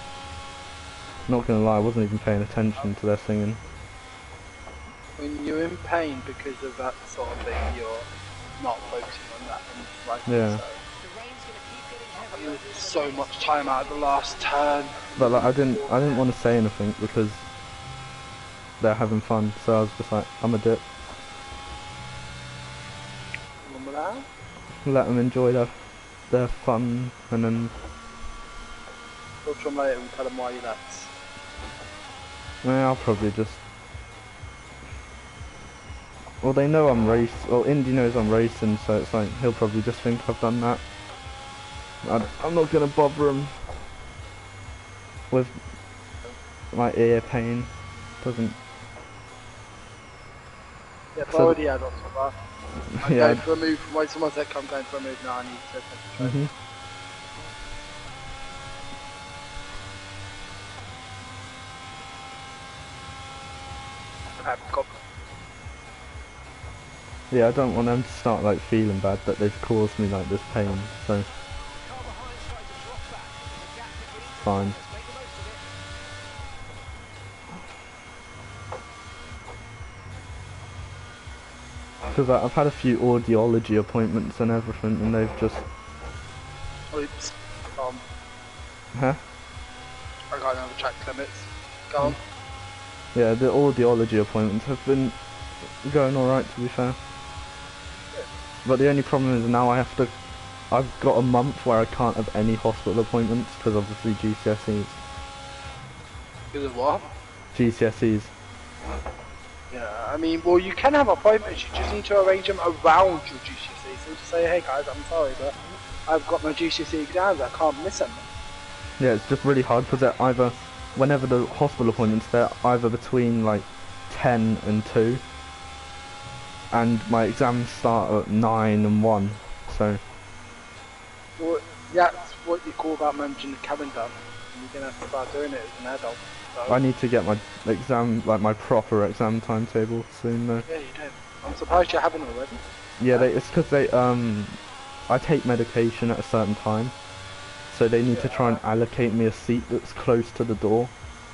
Speaker 2: not gonna lie, I wasn't even paying attention to their singing.
Speaker 1: When you're in pain because of that sort of thing, you're not focusing on that. Like,
Speaker 2: Yeah.
Speaker 1: So, I lose so much time out of the last turn.
Speaker 2: But like, I didn't want to say anything because they're having fun. So I was just like, I'm a dip.
Speaker 1: Remember that?
Speaker 2: Let them enjoy their fun, and then.
Speaker 1: Talk to them later and tell them why you left.
Speaker 2: Yeah, I'll probably just. Well, they know I'm racing. Well, Indy knows I'm racing, so it's like he'll probably just think I've done that. I'm not gonna bother him with my ear pain. Doesn't.
Speaker 1: Yeah, I've
Speaker 2: So
Speaker 1: already had lots of that. I'm
Speaker 2: yeah.
Speaker 1: going for a move. Wait, someone said I'm going for a move now. I need to concentrate. Okay, go.
Speaker 2: Yeah, I don't want them to start like feeling bad that they've caused me like this pain. So fine. Because I've had a few audiology appointments and everything, and they've just.
Speaker 1: Oops.
Speaker 2: Huh?
Speaker 1: I got another track limits. Go on.
Speaker 2: Yeah, the audiology appointments have been going alright, to be fair. But the only problem is now I've got a month where I can't have any hospital appointments because obviously GCSEs.
Speaker 1: Because of what?
Speaker 2: GCSEs.
Speaker 1: Yeah, I mean, well, you can have appointments, you just need to arrange them around your GCSE. So just say, hey guys, I'm sorry, but I've got my GCSE exams, I can't miss them.
Speaker 2: Yeah, it's just really hard because they're either, whenever the hospital appointments, they're either between like 10 and 2. And my exams start at 9 and 1, so.
Speaker 1: Well, that's what you call about managing the calendar. You're going to have to start doing it as an adult. So.
Speaker 2: I need to get my exam, like my proper exam timetable soon though.
Speaker 1: Yeah, you do. I'm surprised you haven't already.
Speaker 2: Yeah, it's because I take medication at a certain time. so they need to try and allocate me a seat that's close to the door,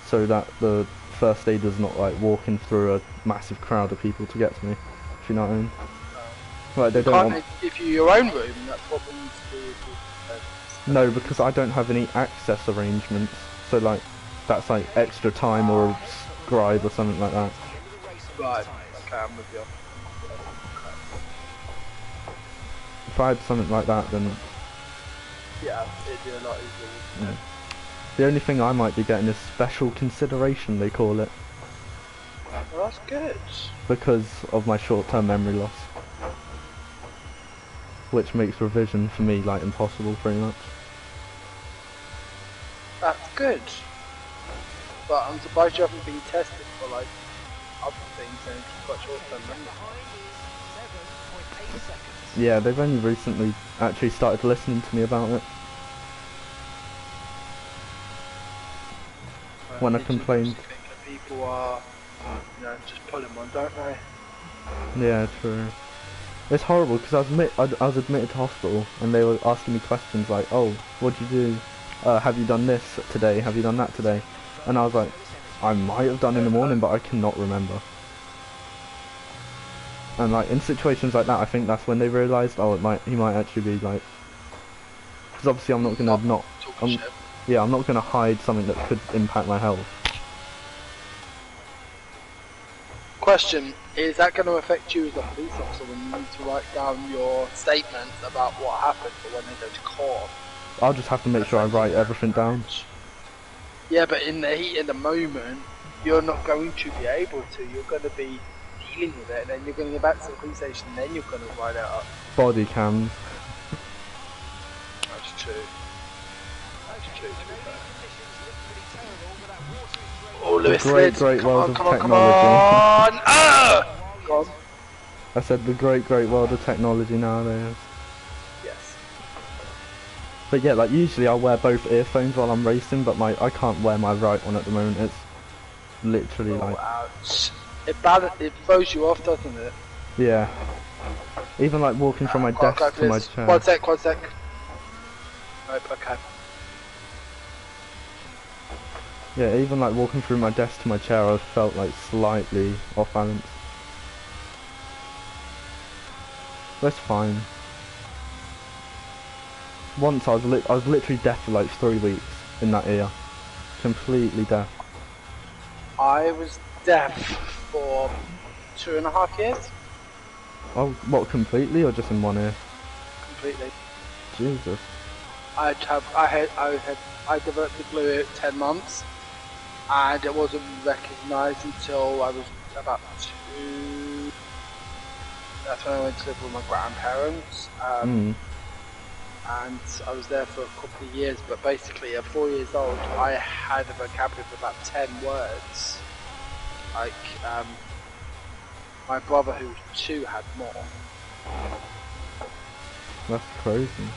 Speaker 2: so that the first aider's not like walking through a massive crowd of people to get to me. If you know what I mean. Like they don't want.
Speaker 1: If you're your own room, that's what we need to do.
Speaker 2: No, because I don't have any access arrangements. So like, that's like extra time or a scribe or something like that.
Speaker 1: Right. Okay, I'm with you.
Speaker 2: If I had something like that, then
Speaker 1: yeah, it'd be a lot easier.
Speaker 2: Yeah. The only thing I might be getting is special consideration, they call it.
Speaker 1: Well, that's good.
Speaker 2: Because of my short-term memory loss. Which makes revision for me like impossible pretty much.
Speaker 1: That's good. But I'm surprised you haven't been tested for like other things and you've got short-term memory.
Speaker 2: Yeah, they've only recently actually started listening to me about it. When I complained.
Speaker 1: People are, you know, just pulling one, don't they?
Speaker 2: Yeah, true. It's horrible because I was admitted to hospital and they were asking me questions like, oh, what'd you do? Have you done this today? Have you done that today? And I was like, I might have done in the morning, but I cannot remember. And like in situations like that, I think that's when they realised, oh, he might actually be like, because obviously I'm not gonna yeah, I'm not gonna hide something that could impact my health.
Speaker 1: Question, is that going to affect you as a police officer when you need to write down your statements about what happened for when they go to court?
Speaker 2: I'll just have to make sure I write everything down.
Speaker 1: Yeah, but in the heat of the moment, you're not going to be able to. You're going to be dealing with it, and then you're going to go back to the police station, and then you're going to write it up.
Speaker 2: Body cams.
Speaker 1: That's true. That's true, to be fair. Oh, Lewis,
Speaker 2: great world of technology.
Speaker 1: Come on! Go on.
Speaker 2: I said the great world of technology nowadays.
Speaker 1: Yes.
Speaker 2: But yeah, like usually I'll wear both earphones while I'm racing, but I can't wear my right one at the moment. It's literally like.
Speaker 1: Ouch. It throws you off, doesn't it?
Speaker 2: Yeah. Even like walking from my desk to my chair.
Speaker 1: One sec. Nope, okay.
Speaker 2: Yeah, even like walking through my desk to my chair, I felt like slightly off balance. That's fine. Once I was literally deaf for like 3 weeks in that ear, completely deaf.
Speaker 1: I was deaf for 2.5 years.
Speaker 2: Oh, what, completely or just in one ear?
Speaker 1: Completely.
Speaker 2: Jesus.
Speaker 1: I developed the blue ear at 10 months, and it wasn't recognised until I was about 2. That's when I went to live with my grandparents, and I was there for a couple of years. But basically, at 4 years old, I had a vocabulary of about 10 words. Like, my brother, who was 2, had more.
Speaker 2: That's crazy.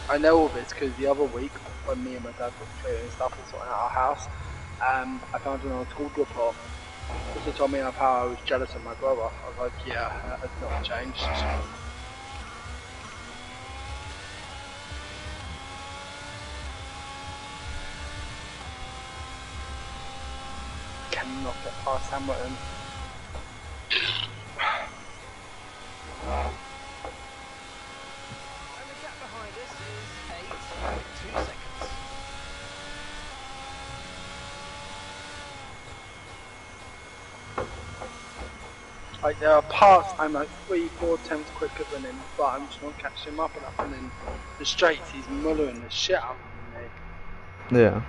Speaker 1: I know all this because the other week, when me and my dad were clearing stuff and sorting out our house, I found an old school report. This told me of how I was jealous of my brother. I was like, yeah, that has not changed. Cannot get past Hamilton. Like there are parts I'm like 3-4 attempts quicker than him, but I'm just not catching him up enough. And in the straights, he's mullering the shit out of me.
Speaker 2: Yeah.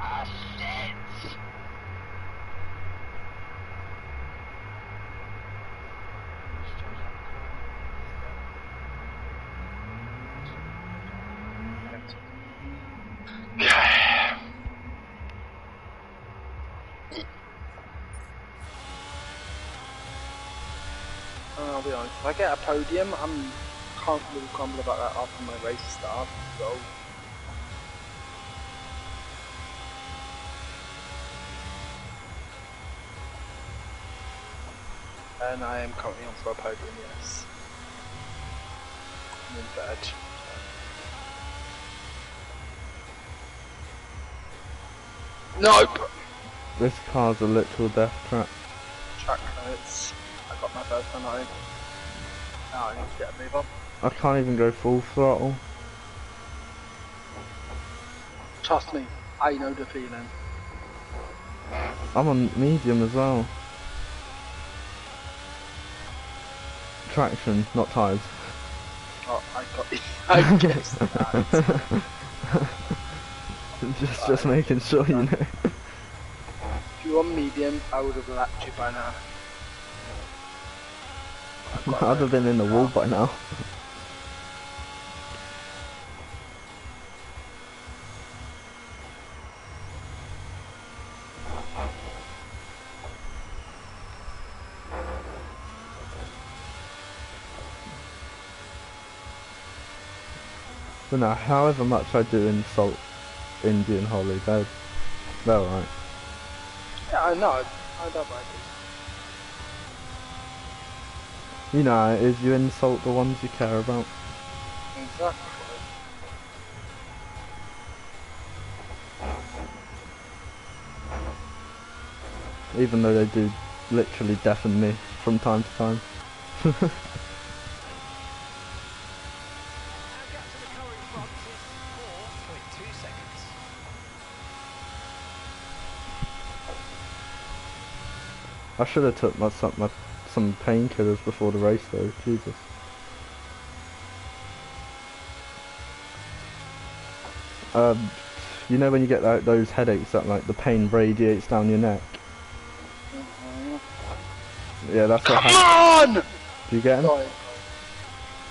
Speaker 1: Ah, shit. I'll be honest, if I get a podium, can't really grumble about that after my race starts, so. And I am currently on for a podium, yes. I'm in third. Nope!
Speaker 2: This car's a literal death trap.
Speaker 1: Track notes. I got my first one home. Now I need to get a move on.
Speaker 2: I can't even go full throttle.
Speaker 1: Trust me, I know the feeling.
Speaker 2: I'm on medium as well. Traction, not tyres.
Speaker 1: Oh, I got I guess that.
Speaker 2: just making sure you know.
Speaker 1: If you were on medium, I would have lapped you by now.
Speaker 2: I'd have been in the wall by now. But no, however much I do insult Indy and Holly, they're alright.
Speaker 1: Yeah, I know. I don't mind it.
Speaker 2: You know how it is, you insult the ones you care about.
Speaker 1: Exactly.
Speaker 2: Even though they do literally deafen me from time to time. I should have took some painkillers before the race though, Jesus. You know when you get those headaches that like the pain radiates down your neck? Yeah, that's what happened.
Speaker 1: Come on!
Speaker 2: Do you get him?
Speaker 1: Sorry.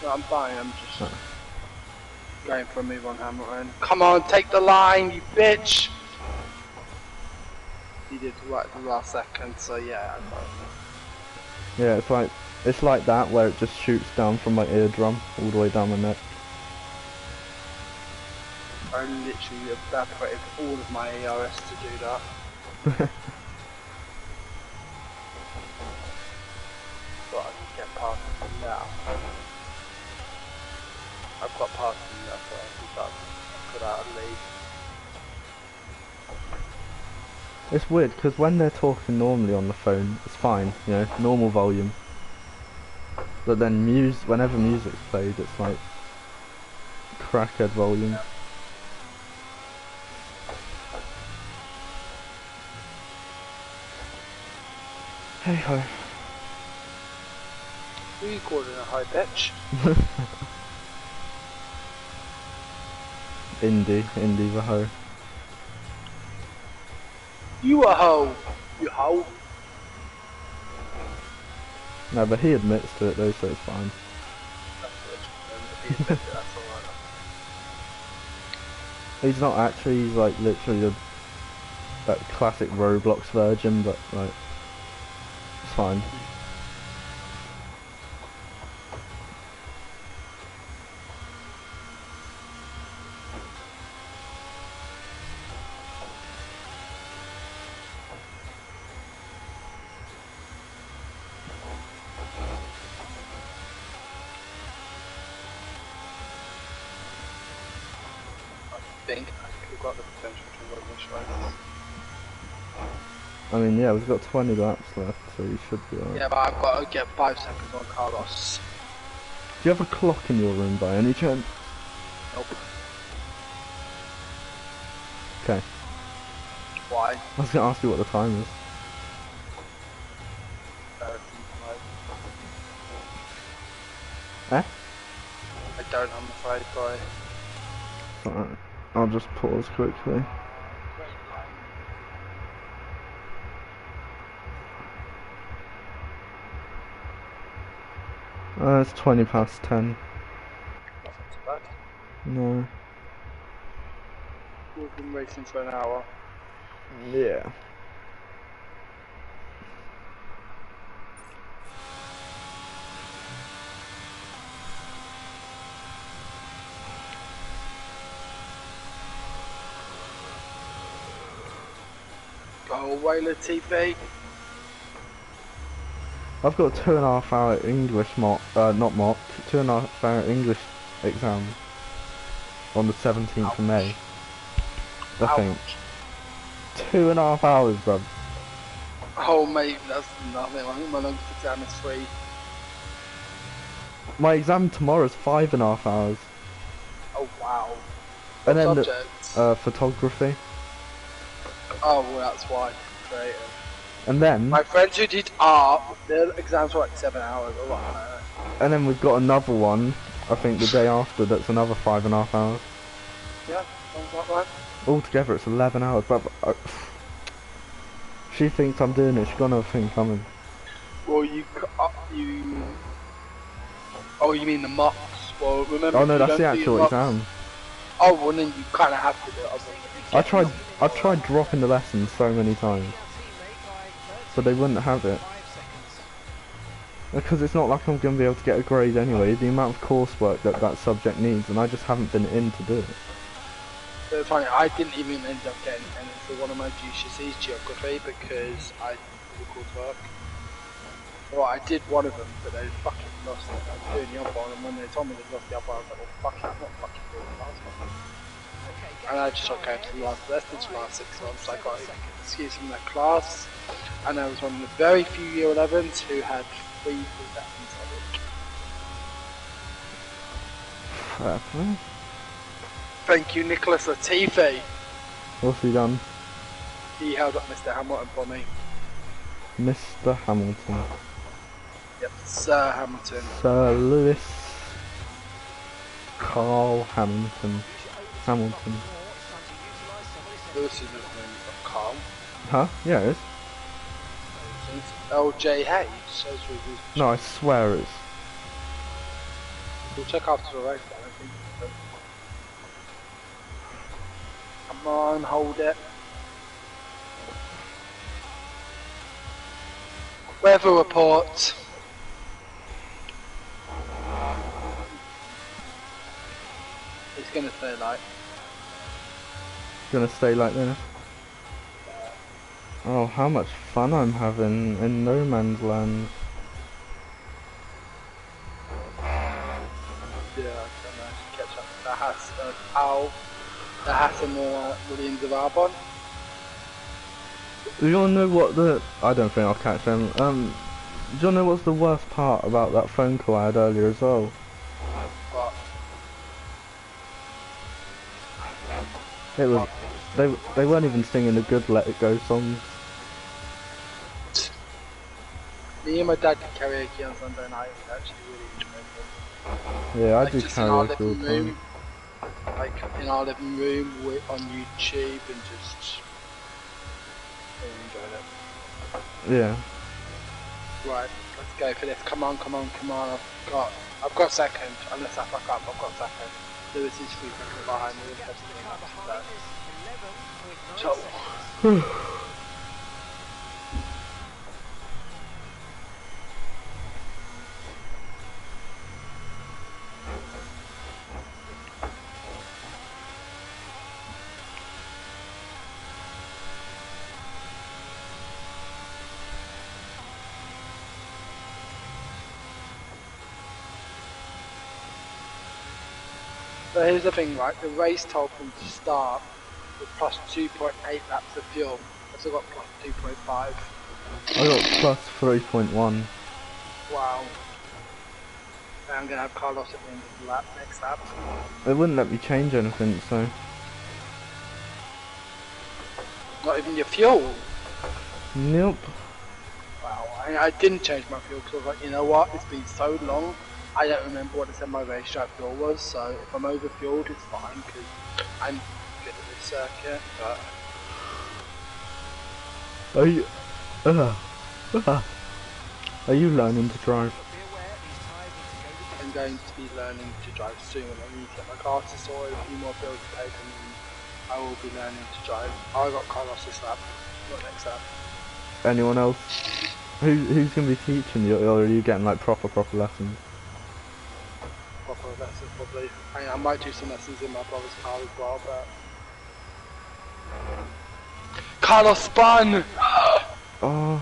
Speaker 1: No, I'm fine, I'm just going for a move on Hamilton. Come on, take the line, you bitch! He did right at the last second, so yeah, I got it.
Speaker 2: Yeah, it's like that where it just shoots down from my eardrum all the way down my neck.
Speaker 1: I literally evaporated all of my ARS to do that. But I can get past him now. I've got past him now, so I can start to put out a lead.
Speaker 2: It's weird because when they're talking normally on the phone, it's fine, you know, normal volume. But then whenever music's played, it's like crackhead volume.
Speaker 1: Yeah.
Speaker 2: Hey ho.
Speaker 1: Who are you calling a high pitch?
Speaker 2: Indy the hoe.
Speaker 1: You a hoe! You hoe!
Speaker 2: No, but he admits to it though, so it's fine.
Speaker 1: That's good. If he admits it, that's alright.
Speaker 2: He's not actually, he's like literally that classic Roblox virgin, but like, it's fine.
Speaker 1: I think we've got the potential to win this race.
Speaker 2: I mean, yeah, we've got 20 laps left, so you should be alright.
Speaker 1: Yeah, but I've got to get 5 seconds on Carlos.
Speaker 2: Do you have a clock in your room by any chance?
Speaker 1: Nope.
Speaker 2: Okay.
Speaker 1: Why?
Speaker 2: I was going to ask you what the time is.
Speaker 1: 13:05.
Speaker 2: Eh?
Speaker 1: I don't, I'm afraid, boy.
Speaker 2: Alright. I'll just pause quickly. It's 20 past 10.
Speaker 1: That's not too bad.
Speaker 2: No.
Speaker 1: We've been racing for an hour.
Speaker 2: Yeah.
Speaker 1: Go away, Latifi.
Speaker 2: I've got a 2.5 hour English mock, not mock, 2.5 hour English exam on the 17th of May. I think. 2.5 hours, bruv.
Speaker 1: Oh mate, that's nothing. I think my longest exam is 3.
Speaker 2: My exam tomorrow is 5.5 hours.
Speaker 1: Oh wow.
Speaker 2: And
Speaker 1: What
Speaker 2: then
Speaker 1: subjects?
Speaker 2: photography.
Speaker 1: Oh well, that's why. Creative.
Speaker 2: And then
Speaker 1: My friends who did art, their exams were like 7 hours. Or like that.
Speaker 2: and then we've got another one, I think the day after, that's another 5.5 hours.
Speaker 1: Yeah, sounds like that.
Speaker 2: Altogether it's 11 hours, but she thinks I'm doing it, she's got another thing coming.
Speaker 1: Well, oh, you mean the mocks? Well, remember.
Speaker 2: Oh no,
Speaker 1: if you
Speaker 2: that's the
Speaker 1: don't do your
Speaker 2: actual
Speaker 1: mocks,
Speaker 2: exam.
Speaker 1: oh, well then you kind of have to do it.
Speaker 2: I've tried dropping the lessons so many times, but they wouldn't have it. Because it's not like I'm going to be able to get a grade anyway, the amount of coursework that that subject needs, and I just haven't been in to do it.
Speaker 1: So it's funny, I didn't even end up getting any for one of my GCSEs, geography, because I didn't do the coursework. Well, I did one of them, but they fucking lost it. I was doing the other one, and when they told me they lost the other one, I was like, well, fuck it, I'm not fucking doing the last one. And I just got going to the last lessons for the last 6 months. I got an excuse from that class, and I was one of the very few year 11s who had 3 full lessons on it.
Speaker 2: Fair play.
Speaker 1: Thank you, Nicholas Latifi.
Speaker 2: What's he done?
Speaker 1: He held up Mr. Hamilton for me.
Speaker 2: Mr. Hamilton.
Speaker 1: Yep, Sir Hamilton.
Speaker 2: Sir Lewis Carl Hamilton. Hamilton.
Speaker 1: Lewis is his name, not Carl.
Speaker 2: Huh? Yeah, it is.
Speaker 1: LJ Hayes says we
Speaker 2: No, I swear it's...
Speaker 1: We'll check after the race, but I don't think so. Come on, hold it. Weather report. It's gonna stay like.
Speaker 2: Gonna stay like this. Oh, how much fun I'm having in no man's land.
Speaker 1: Yeah, I don't know. Catch up with the Haas, Powell, the Haas and the Williams of Arbonne.
Speaker 2: Do you wanna know what the... I don't think I'll catch them. Do you wanna know what's the worst part about that phone call I had earlier as well?
Speaker 1: But
Speaker 2: It was... They weren't even singing the good Let It Go songs.
Speaker 1: me and my dad did karaoke on Sunday night. It was actually really enjoyable.
Speaker 2: Yeah, I
Speaker 1: Like
Speaker 2: do
Speaker 1: just in our
Speaker 2: karaoke all
Speaker 1: living
Speaker 2: the time.
Speaker 1: room, like in our living room on YouTube, and just really enjoyed it.
Speaker 2: Yeah.
Speaker 1: Right, let's go for this. Come on, come on, come on. I've got second. Unless I fuck up, I've got second. Lewis is 3 seconds behind me. So, so here's the thing, right? The race told them to start with plus 2.8 laps of fuel. I've still got plus 2.5.
Speaker 2: I got plus 3.1.
Speaker 1: Wow. And I'm gonna have Carlos at the end of the lap, next lap.
Speaker 2: It wouldn't let me change anything, so...
Speaker 1: Not even your fuel.
Speaker 2: Nope.
Speaker 1: Wow, I didn't change my fuel because I was like, you know what, it's been so long, I don't remember what it said my racetrack fuel was, so if I'm over fueled it's fine because I'm good at this circuit, but...
Speaker 2: Are you learning to drive?
Speaker 1: I'm going to be learning to drive soon. I need to get my car to sort, a few more bills to pay, and I will be learning to drive. I got Carlos this lap, not next lap.
Speaker 2: Anyone else? Who's gonna be teaching you, or are you getting like proper lessons?
Speaker 1: Proper lessons probably. I might do some lessons in my brother's car as well, but... Carlos spun!
Speaker 2: Oh.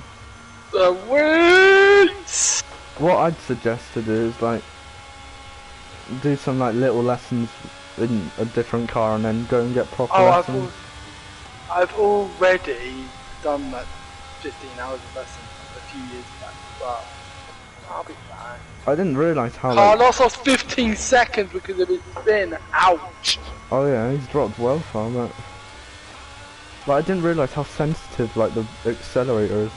Speaker 1: The win! Peace!
Speaker 2: What I'd suggest to do is like do some like little lessons in a different car and then go and get proper lessons.
Speaker 1: I've already done like 15 hours of lessons a few years back, but I'll be fine.
Speaker 2: I didn't realise how
Speaker 1: Carlos lost 15 seconds because of his spin. Ouch!
Speaker 2: Oh yeah, he's dropped well far, but I didn't realise how sensitive like the accelerator is.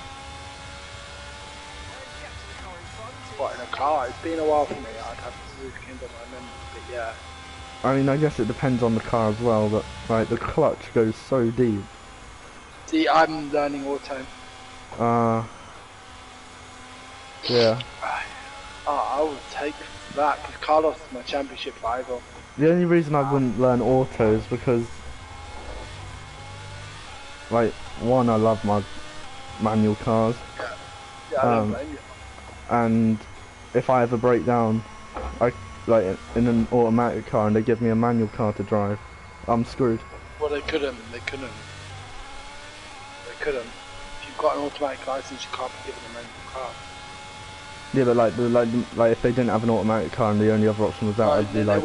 Speaker 1: What, in a car? It's been a while for me. I'd have to rekindle my memory, but yeah.
Speaker 2: I mean, I guess it depends on the car as well, but like the clutch goes so deep.
Speaker 1: See, I'm learning auto.
Speaker 2: Yeah.
Speaker 1: I would take that because Carlos is my championship rival.
Speaker 2: The only reason I wouldn't learn auto is because, like, one, I love my manual cars.
Speaker 1: Yeah, I don't blame you.
Speaker 2: And if I ever break down, like in an automatic car and they give me a manual car to drive, I'm screwed.
Speaker 1: Well, they couldn't. If you've got an automatic license, you can't be given a manual car.
Speaker 2: Yeah, but like if they didn't have an automatic car and the only other option was that, I'd be like,
Speaker 1: they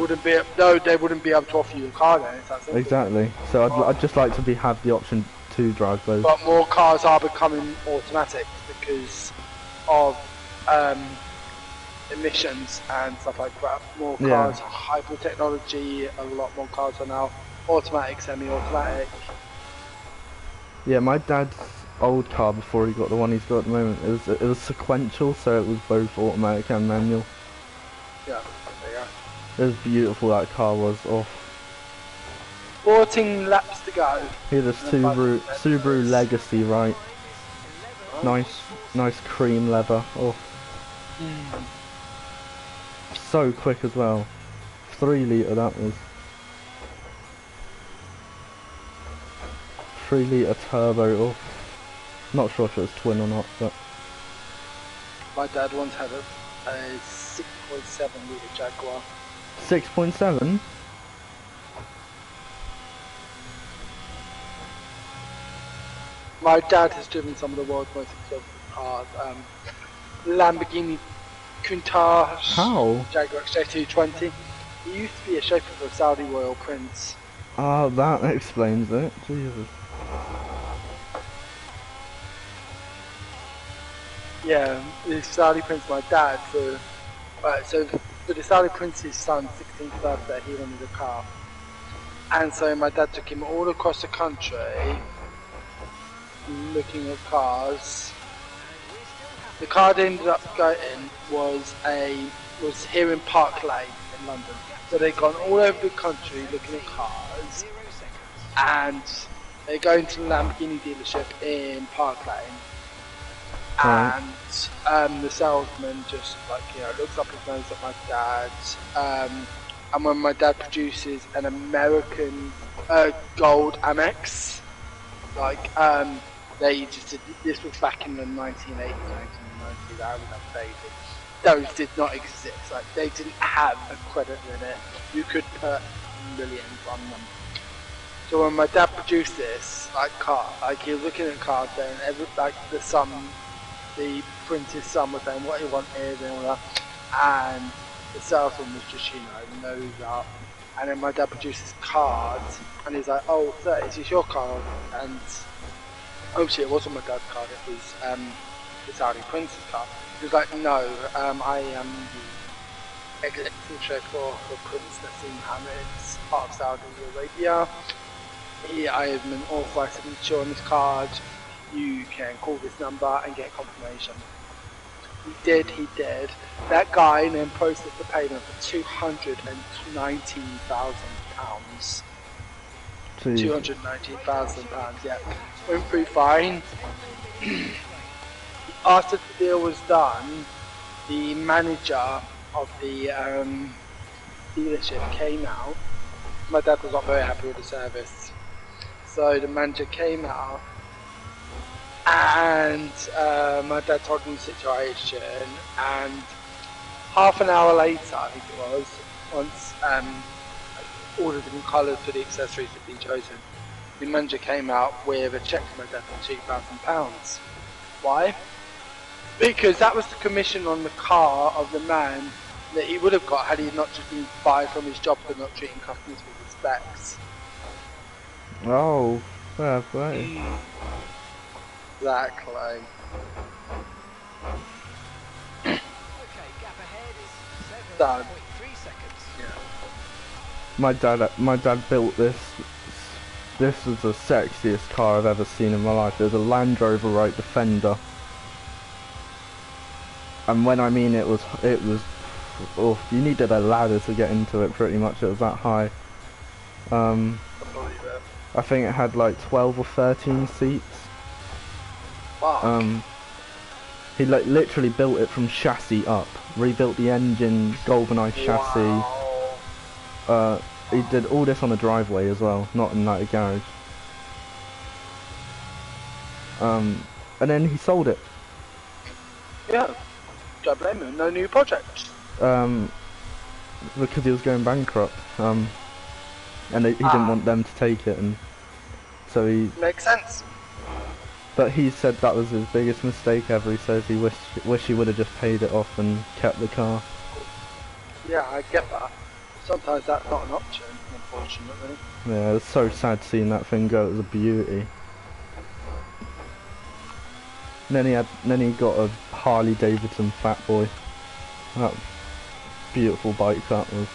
Speaker 1: wouldn't be able to offer you a car then. It's that simple.
Speaker 2: Exactly. So I'd just like to have the option to drive both.
Speaker 1: But more cars are becoming automatic because of emissions and stuff like that. More cars, hyper technology. A lot more cars are now automatic, semi-automatic.
Speaker 2: Yeah, my dad's old car before he got the one he's got at the moment, it was sequential, so it was both automatic and manual.
Speaker 1: Yeah,
Speaker 2: it was beautiful. That car was. Oh.
Speaker 1: 14 laps to go.
Speaker 2: Here, the Subaru Legacy, right? Nice cream leather. Oh. So quick as well. 3 litre that was. 3 litre turbo. Oh. Not sure if it was twin or not, but
Speaker 1: my dad once had a 6.7 litre Jaguar.
Speaker 2: 6.7?
Speaker 1: My dad has driven some of the world's most expensive cars. Lamborghini Countach.
Speaker 2: How?
Speaker 1: Jaguar XJ220. He used to be a chauffeur for a Saudi royal prince.
Speaker 2: Ah, that explains it. Jesus.
Speaker 1: Yeah, the Saudi prince, my dad, so for the Saudi prince's son's 16th birthday, he wanted a car. And so my dad took him all across the country, looking at cars. The car they ended up getting was here in Park Lane in London. So they'd gone all over the country looking at cars, and they go into the Lamborghini dealership in Park Lane. And the salesman just looks up his nose at my dad, and when my dad produces an American gold Amex, they just did, this was back in the 1980s, 1990s, that was updated. Those did not exist, they didn't have a credit limit, you could put millions on them. So when my dad produced this car, he was looking at cars there, and the prince's son was saying what he wanted and all that, and the salesman was just, nose up. And then my dad produced his card, and he's like, "Oh, sir, is this your card?" And obviously it wasn't my dad's card, it was the Saudi prince's card. He was like, "No, I am the executive chauffeur for Prince Nassim Mohammed's part of Saudi Arabia. I am an authorized signature on this card. You can call this number and get confirmation." He did. That guy then processed the payment for £219,000. £219,000, yeah. Went through fine. After the deal was done, the manager of the dealership came out. My dad was not very happy with the service. So the manager came out, and my dad told him the situation, and half an hour later, I think it was, once all the different colours for the accessories had been chosen, the manager came out with a cheque for my dad for £2,000. Why? Because that was the commission on the car of the man that he would have got had he not just been fired from his job for not treating customers with respect.
Speaker 2: Oh, fair play.
Speaker 1: Exactly.
Speaker 3: Okay, gap ahead is
Speaker 1: Done.
Speaker 3: 7.3 seconds.
Speaker 1: Yeah.
Speaker 2: My dad built this. This was the sexiest car I've ever seen in my life. It was a Land Rover Right Defender. And when I mean it was, oh, you needed a ladder to get into it pretty much, it was that high.
Speaker 1: I believe it.
Speaker 2: I think it had like 12 or 13 seats.
Speaker 1: Fuck.
Speaker 2: He like literally built it from chassis up, rebuilt the engine, galvanized chassis.
Speaker 1: Wow.
Speaker 2: He did all this on a driveway as well, not in like a garage. And then he sold it.
Speaker 1: Yeah. Don't blame him. No new project.
Speaker 2: Because he was going bankrupt. And he didn't want them to take it, and so he.
Speaker 1: Makes sense.
Speaker 2: But he said that was his biggest mistake ever. He says he wish he would have just paid it off and kept the car.
Speaker 1: Yeah, I get that. Sometimes that's not an option, unfortunately.
Speaker 2: Yeah, it was so sad seeing that thing go. It was a beauty. And then he got a Harley Davidson Fat Boy. That beautiful bike that was.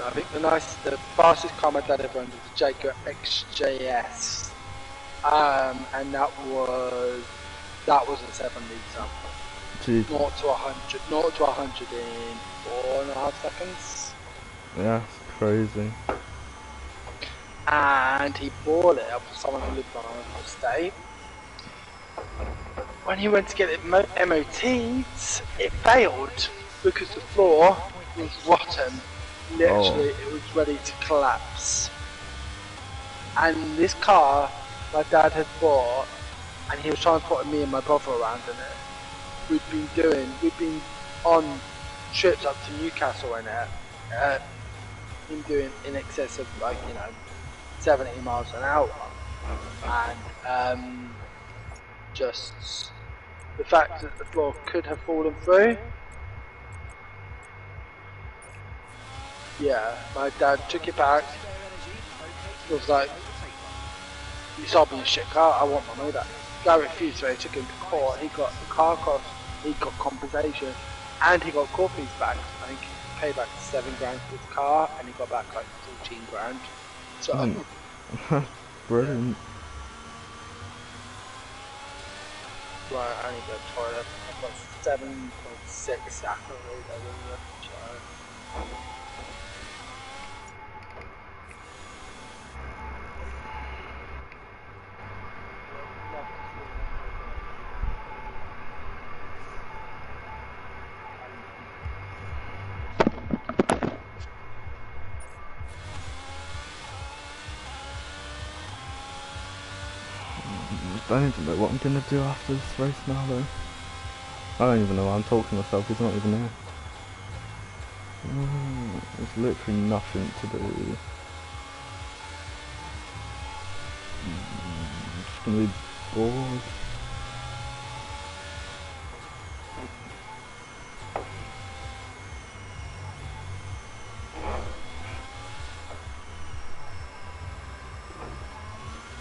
Speaker 1: I think the fastest car my dad ever owned was the Jaguar XJS, and that was a 7 litre.
Speaker 2: Jeez.
Speaker 1: 0 to 100 in 4.5 seconds.
Speaker 2: Yeah, it's crazy.
Speaker 1: And he bought it off someone who lived on an estate. When he went to get it MOT'd, it failed because the floor was rotten. Literally, It was ready to collapse. And this car, my dad had bought, and he was transporting me and my brother around in it. We'd been on trips up to Newcastle in it, been doing in excess of 70 miles an hour, and just the fact that the floor could have fallen through. Yeah, my dad took it back. He was like, "You sold me a shit car, I want my money back." Guy refused, so he took him to court. He got the car cost, he got compensation, and he got court fees back. I think he paid like 7 grand for his car, and he got back like 14 grand. So,
Speaker 2: brilliant.
Speaker 1: Right, I need to go to the toilet. I've got 7.6 after so.
Speaker 2: I don't even know what I'm gonna do after this race now though. I don't even know why I'm talking to myself, he's not even there. There's literally nothing to do. I'm just gonna be bored.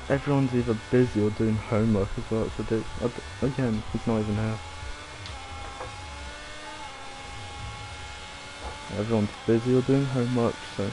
Speaker 2: Everyone's either busy or doing homework as well, it's ridiculous. Again, he's not even here. Everyone's busy or doing homework, so...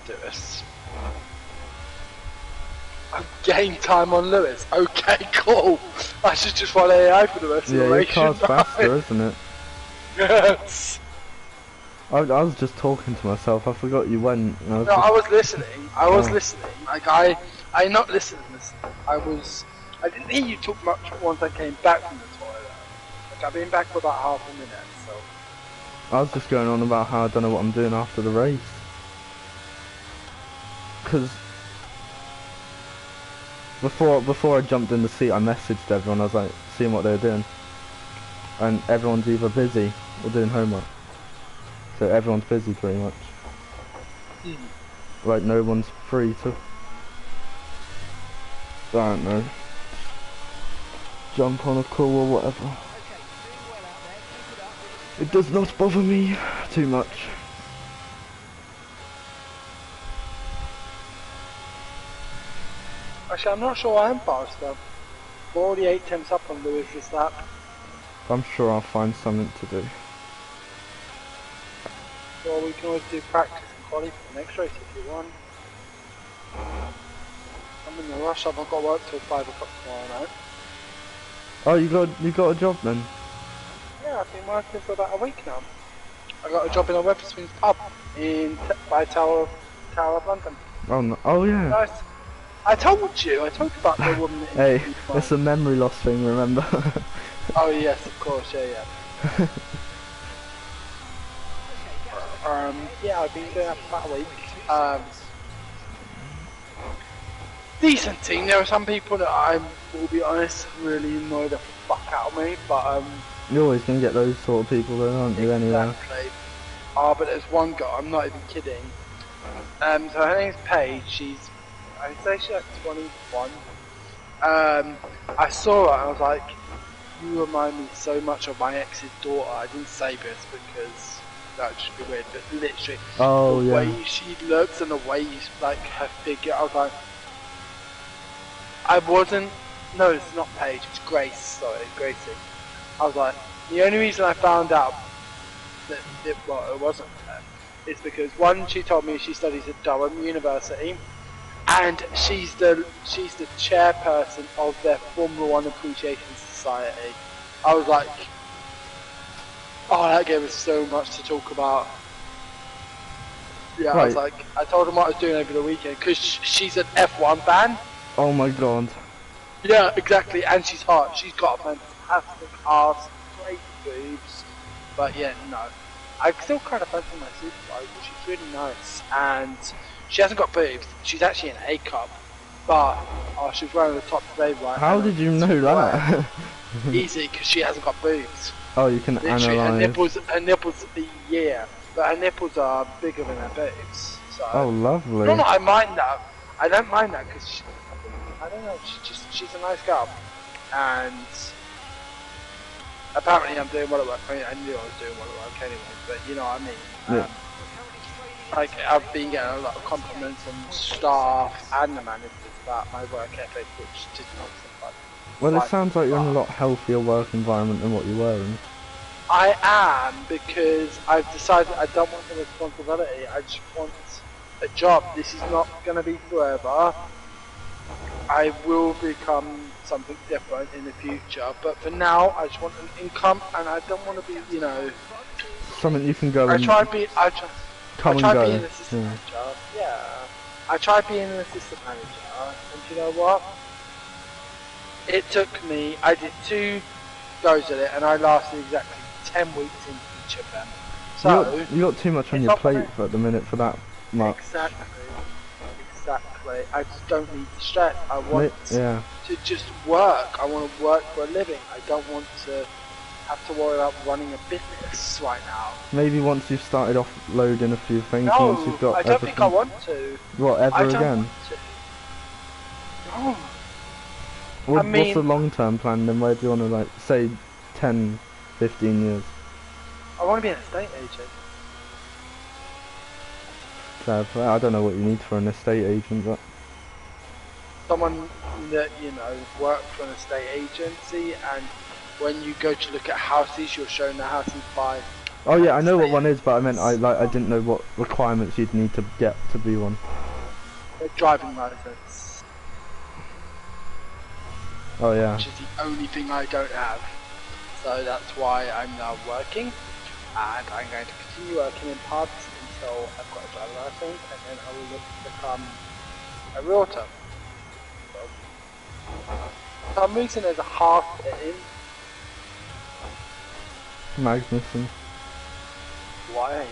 Speaker 1: do this. Oh, game time on Lewis. Okay, cool. I should just run AI for the rest of the race.
Speaker 2: Yeah, your car's faster, isn't it?
Speaker 1: Yes.
Speaker 2: I was just talking to myself. I forgot you went.
Speaker 1: No, I was listening. I was listening. Like I not listening. I didn't hear you talk much once I came back from the toilet. Like I've been back for about half a minute, so.
Speaker 2: I was just going on about how I don't know what I'm doing after the race. Because before I jumped in the seat, I messaged everyone. I was like, seeing what they were doing, and everyone's either busy or doing homework. So everyone's busy pretty much. Like no one's free to, I don't know, jump on a call or whatever. It does not bother me too much.
Speaker 1: Actually, I'm not sure I am faster. 48 temps up on Lewis's lap.
Speaker 2: I'm sure I'll find something to do.
Speaker 1: Well, we can always do practice and quality for the next race if you want. I'm in the rush. I've not got work till 5 o'clock tomorrow night.
Speaker 2: Oh, you got a job then?
Speaker 1: Yeah, I've been working for about a week now. I got a job in a Wetherspoons pub by Tower of London.
Speaker 2: Oh no. Oh yeah.
Speaker 1: Nice. I told you about the woman.
Speaker 2: Hey, it's a memory loss thing, remember?
Speaker 1: Oh yes, of course, yeah. Yeah, I've been doing that for about a week. Decent team. There are some people that I will be honest really annoy the fuck out of me, but
Speaker 2: You're always gonna get those sort of people though, aren't you, anyway?
Speaker 1: Exactly. But there's one girl, I'm not even kidding. So her name's Paige, I'd say she's like 21. I saw her and I was like, you remind me so much of my ex's daughter. I didn't say this because that would just be weird, but literally, the way she looks and the way like her figure, I was like, no, it's not Paige, it's Grace, sorry, Gracie. I was like, the only reason I found out that it wasn't her is because one, she told me she studies at Durham University, and she's the chairperson of their Formula One Appreciation Society. I was like, oh, that gave us so much to talk about. Yeah, right. I was like, I told him what I was doing over the weekend because she's an F1 fan.
Speaker 2: Oh my god.
Speaker 1: Yeah, exactly, and she's hot. She's got a fantastic ass, great boobs, but yeah, no. I still kind of fancy my supervisor. She's really nice, and she hasn't got boobs. She's actually an A cup, but she was wearing the top today, right?
Speaker 2: How did you know that?
Speaker 1: Easy, because she hasn't got boobs.
Speaker 2: Oh, you can
Speaker 1: literally,
Speaker 2: analyze.
Speaker 1: Her nipples, yeah, but her nipples are bigger than her boobs. So.
Speaker 2: Oh, lovely.
Speaker 1: No, I mind that. I don't mind that because I don't know. She's a nice girl, and apparently I'm doing well at work. I mean, I knew I was doing well at work anyway, but you know what I mean.
Speaker 2: Yeah.
Speaker 1: Like I've been getting a lot of compliments from staff and the managers about my work ethic, which did not seem like.
Speaker 2: Well, it sounds like you're in a lot healthier work environment than what you were in.
Speaker 1: I am, because I've decided I don't want the responsibility. I just want a job. This is not going to be forever. I will become something different in the future, but for now I just want an income, and I don't want to be, you know,
Speaker 2: something you can go.
Speaker 1: I try being an assistant
Speaker 2: manager.
Speaker 1: Yeah, I tried being an assistant manager, and you know what? It took me. I did 2 goes at it, and I lasted exactly 10 weeks in each of them. So
Speaker 2: you got too much on your plate at the minute for that much.
Speaker 1: Exactly. I just don't need the stress. I want to just work. I want to work for a living. I don't want to have to worry about running a business right now.
Speaker 2: Maybe once you've started offloading a few things,
Speaker 1: no,
Speaker 2: once you've got
Speaker 1: I don't think I want to.
Speaker 2: What, ever again?
Speaker 1: No.
Speaker 2: What's the long-term plan then? Where do you want to, like, say 10, 15 years?
Speaker 1: I want to be an estate agent.
Speaker 2: I don't know what you need for an estate agent, but
Speaker 1: someone that, you know, works for an estate agency, and when you go to look at houses, you're shown the houses by
Speaker 2: Oh yeah, I know what one is, but I meant I didn't know what requirements you'd need to get to be one.
Speaker 1: A driving license.
Speaker 2: Oh yeah.
Speaker 1: Which is the only thing I don't have. So that's why I'm now working, and I'm going to continue working in parts until I've got a driving license, and then I will look to become a realtor. For some reason there's a half in.
Speaker 2: Magnussen.
Speaker 1: Why?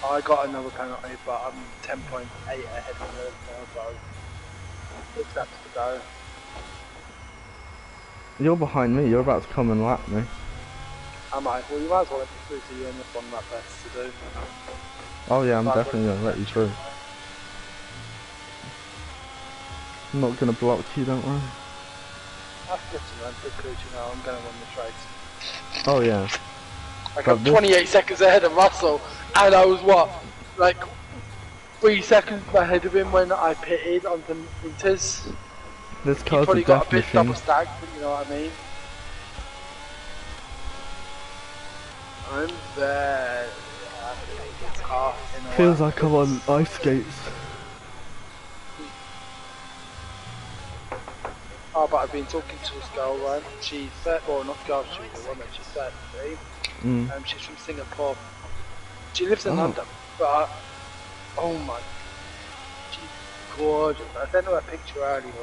Speaker 1: I got another penalty, but I'm 10.8 ahead of her now, so it's up to go.
Speaker 2: You're behind me, you're about to come and lap me.
Speaker 1: Am I? Well, you might as well let me through, so you only have one lap best to do.
Speaker 2: Oh yeah, I'm definitely gonna let you through. I'm not gonna block you, don't worry.
Speaker 1: That's good to know, because you know I'm gonna win this race.
Speaker 2: Oh yeah.
Speaker 1: Like I'm 28 seconds ahead of Russell, and I was what, like 3 seconds ahead of him when I pitted on the meters.
Speaker 2: This
Speaker 1: He
Speaker 2: car's
Speaker 1: probably
Speaker 2: a
Speaker 1: got
Speaker 2: death
Speaker 1: a bit
Speaker 2: machine.
Speaker 1: double stacked, but you know what I mean. I'm there.
Speaker 2: Feels like I'm on ice skates.
Speaker 1: Oh, but I've been talking to this girl, right? She's well, not girl, she's a woman. She's 33. She's from Singapore. She lives in London, but oh my, she's gorgeous. I sent her a picture earlier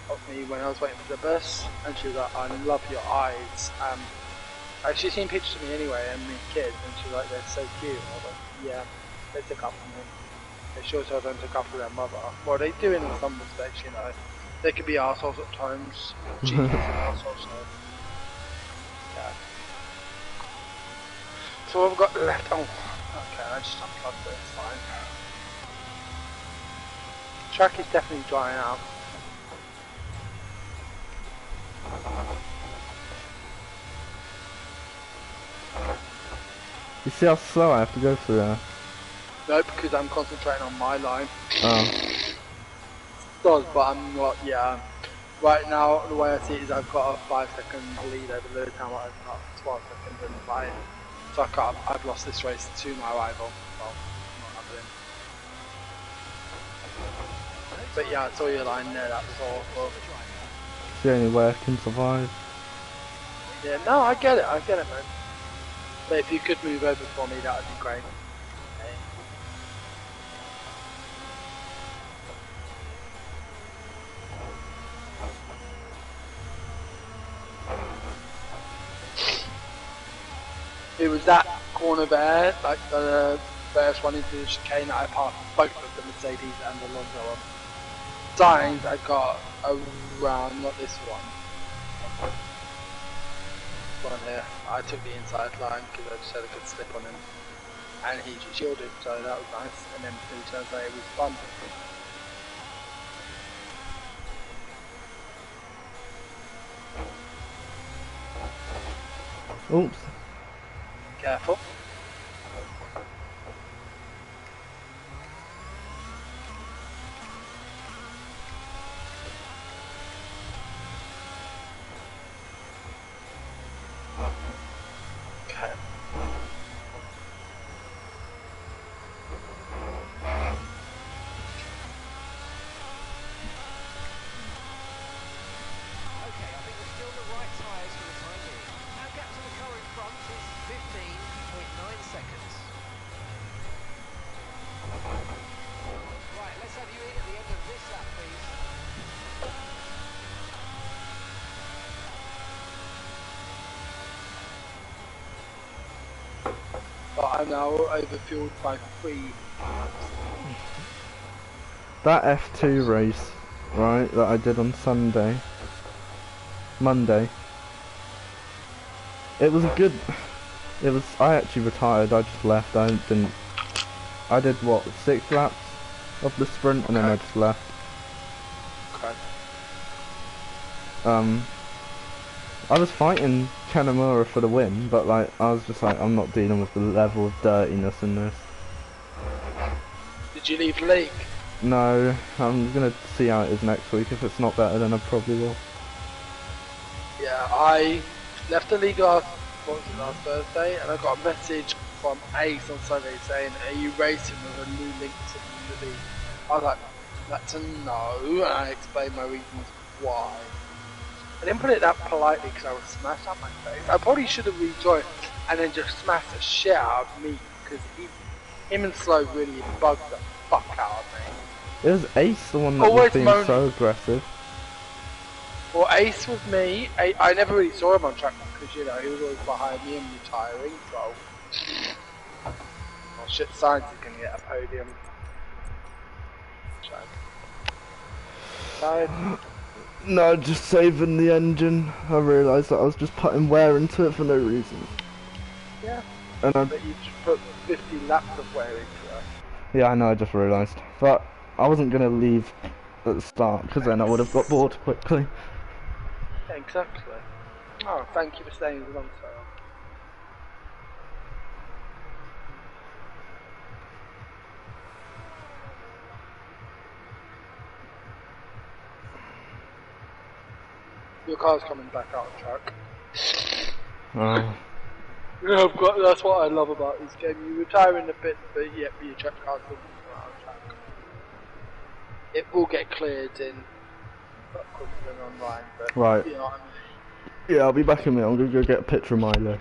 Speaker 1: of me when I was waiting for the bus, and she was like, "I love your eyes." She's seen pictures of me anyway, and me kids, and she's like, "They're so cute." And I was like, "Yeah, they took up for me." They sure as hell don't take up for their mother. Well, they do in some respects, you know. They can be arseholes at times. She's an arsehole, so yeah. So what have we got left? Oh, okay, I just unplugged it, it's fine. Track is definitely drying out.
Speaker 2: You see how slow I have to go through there?
Speaker 1: No, because I'm concentrating on my line.
Speaker 2: Oh.
Speaker 1: Does, but I'm not, yeah. Right now, the way I see it is I've got a 5-second lead over Lewis Hamilton, not 12 seconds in the line. So I've lost this race to my rival. Well, not happening. But yeah, I saw your line there, that was awful.
Speaker 2: It's the only way I can survive.
Speaker 1: Yeah, no, I get it, man. But if you could move over for me, that would be great. It was that corner there, like the first one into the chicane that I passed both of the Mercedes and the Alonso on. Signs I got around, not this one. One here. I took the inside line because I just had a good slip on him. And he shielded, so that was nice. And then 2 turns later it was fun.
Speaker 2: Oops.
Speaker 1: Careful. Okay. But I'm now overfueled by 3.
Speaker 2: That F2 race, right, that I did on Monday, it was a good, I actually retired, I just left, I did what, 6 laps of the sprint and then I just left.
Speaker 1: Okay.
Speaker 2: I was fighting Kanamura for the win, but like, I was just like, I'm not dealing with the level of dirtiness in this.
Speaker 1: Did you leave the league?
Speaker 2: No, I'm gonna see how it is next week. If it's not better, then I probably will.
Speaker 1: Yeah, I left the league off what was it, last Thursday, and I got a message from Ace on Sunday saying, "Are you racing with a new link to the league?" I was like, "That's a no," and I explained my reasons why. I didn't put it that politely because I was smashed up my face. I probably should have rejoined and then just smashed the shit out of me because him and Slow really bugged the fuck out of me.
Speaker 2: It was Ace the one that was being so aggressive.
Speaker 1: Well, Ace with me, I never really saw him on track because, you know, he was always behind me and retiring, so... Oh shit, Science is going to get a podium. Side.
Speaker 2: No, just saving the engine. I realised that I was just putting wear into it for no reason.
Speaker 1: Yeah.
Speaker 2: And
Speaker 1: but you just put 50 laps of wear into it.
Speaker 2: Yeah, I know, I just realised. But I wasn't going to leave at the start because then I would have got bored quickly.
Speaker 1: Exactly. Oh, thank you for staying as long, sir. Your car's coming back out on track.
Speaker 2: Oh.
Speaker 1: Yeah, that's what I love about this game. You retire in a bit, but yet your track car's still out on track. It will get cleared in quicker than online, but
Speaker 2: right.
Speaker 1: You know what I mean?
Speaker 2: Yeah, I'll be back in a minute. I'm going to go get a picture of Milo.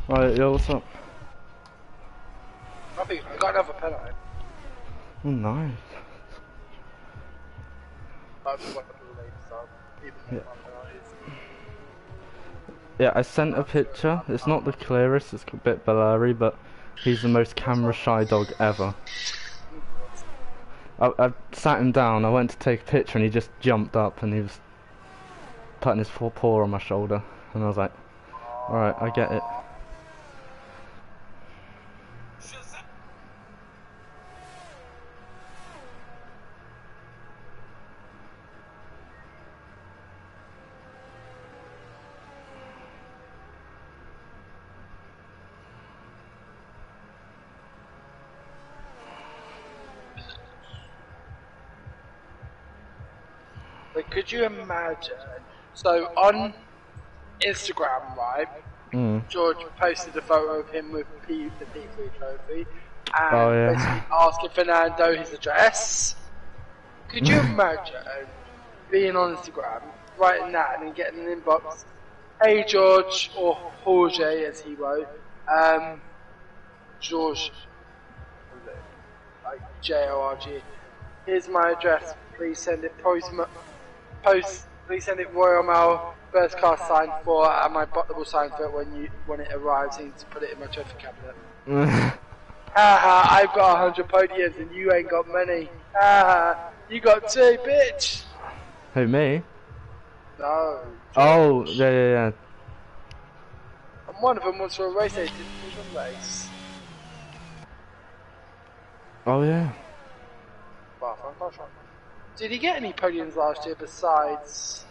Speaker 2: Right, yo, what's up?
Speaker 1: I think I got another penalty.
Speaker 2: Oh, nice.
Speaker 1: I just went to the late start, even though my penalties.
Speaker 2: Yeah, I sent a picture. It's not the clearest, it's a bit blurry, but he's the most camera shy dog ever. I sat him down, I went to take a picture and he just jumped up and he was putting his paw on my shoulder. And I was like, alright, I get it.
Speaker 1: Like, could you imagine? So on Instagram, right? George posted a photo of him with the P3 trophy, and basically asking Fernando his address. Could you imagine being on Instagram, writing that, and then getting an inbox? Hey George, or Jorge as he wrote, George, like Jorg. Here's my address. Please send it post Please send it Royal Mail, first class signed for, and my butler will sign for it when it arrives. I need to put it in my trophy cabinet. Haha, I've got 100 podiums and you ain't got many. Haha, you got 2, bitch!
Speaker 2: Who, me?
Speaker 1: No.
Speaker 2: Oh, yeah.
Speaker 1: And one of them was for a race they didn't even race.
Speaker 2: Oh, yeah.
Speaker 1: Did he get any podiums last year besides...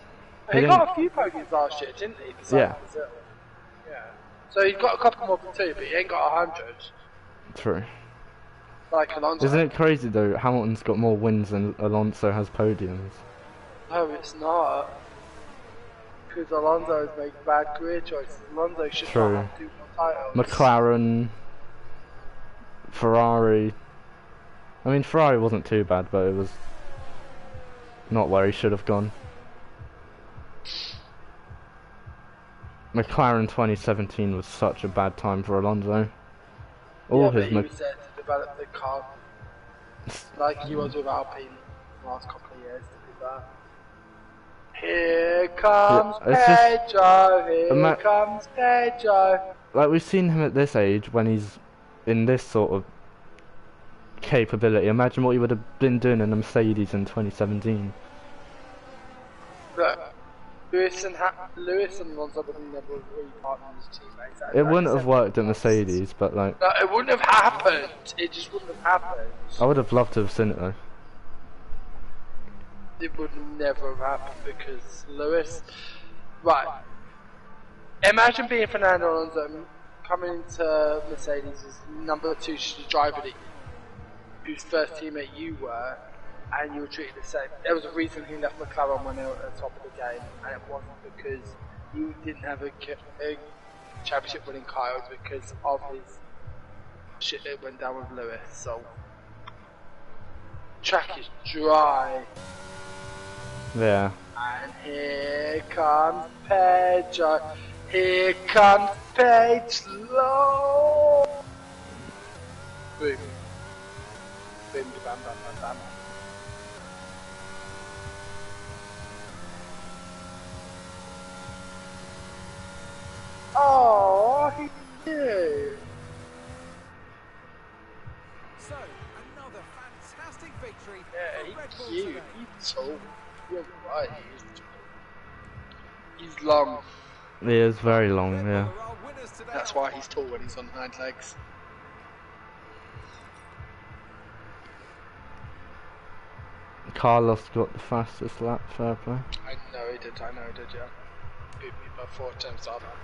Speaker 1: He got a few podiums last year, didn't he? Besides Brazil. Yeah. So he's got a couple more than 2, but he ain't got 100.
Speaker 2: True.
Speaker 1: Like Alonso.
Speaker 2: Isn't it crazy though? Hamilton's got more wins than Alonso has podiums.
Speaker 1: No, it's not. Because Alonso has made bad career choices. Alonso should not have 2 more titles.
Speaker 2: McLaren, Ferrari. I mean, Ferrari wasn't too bad, but it was not where he should have gone. McLaren 2017 was such a bad time for Alonso. All his
Speaker 1: he was there to develop the car, like he was with Alpine the last couple of years to do that. Here comes Pedro, here comes Pedro.
Speaker 2: Like, we've seen him at this age when he's in this sort of capability. Imagine what he would have been doing in a Mercedes in 2017.
Speaker 1: Look, Lewis and Alonso would have never really partnered as teammates.
Speaker 2: It wouldn't have worked at Mercedes, but like...
Speaker 1: No, it wouldn't have happened. It just wouldn't have happened.
Speaker 2: I would have loved to have seen it though.
Speaker 1: It would never have happened because Lewis... Right. Imagine being Fernando Alonso coming into Mercedes as number 2 driver whose first teammate you were, and you were treated the same. There was a reason he left McLaren when they were at the top of the game, and it wasn't because you didn't have a championship winning car, it was because of his shit that went down with Lewis. So, track is dry.
Speaker 2: Yeah.
Speaker 1: And here comes Pedro. Here comes Pedro. Boom. Boom, bam, bam, bam, bam. Oh, he did.
Speaker 3: So, another fantastic victory.
Speaker 1: Yeah, he's cute. He's tall. You're right. He's long.
Speaker 2: He is very long, yeah.
Speaker 1: That's why he's tall when he's on hind legs.
Speaker 2: Carlos got the fastest lap, fair play.
Speaker 1: I know he did, yeah. Beat me by 4 times on that.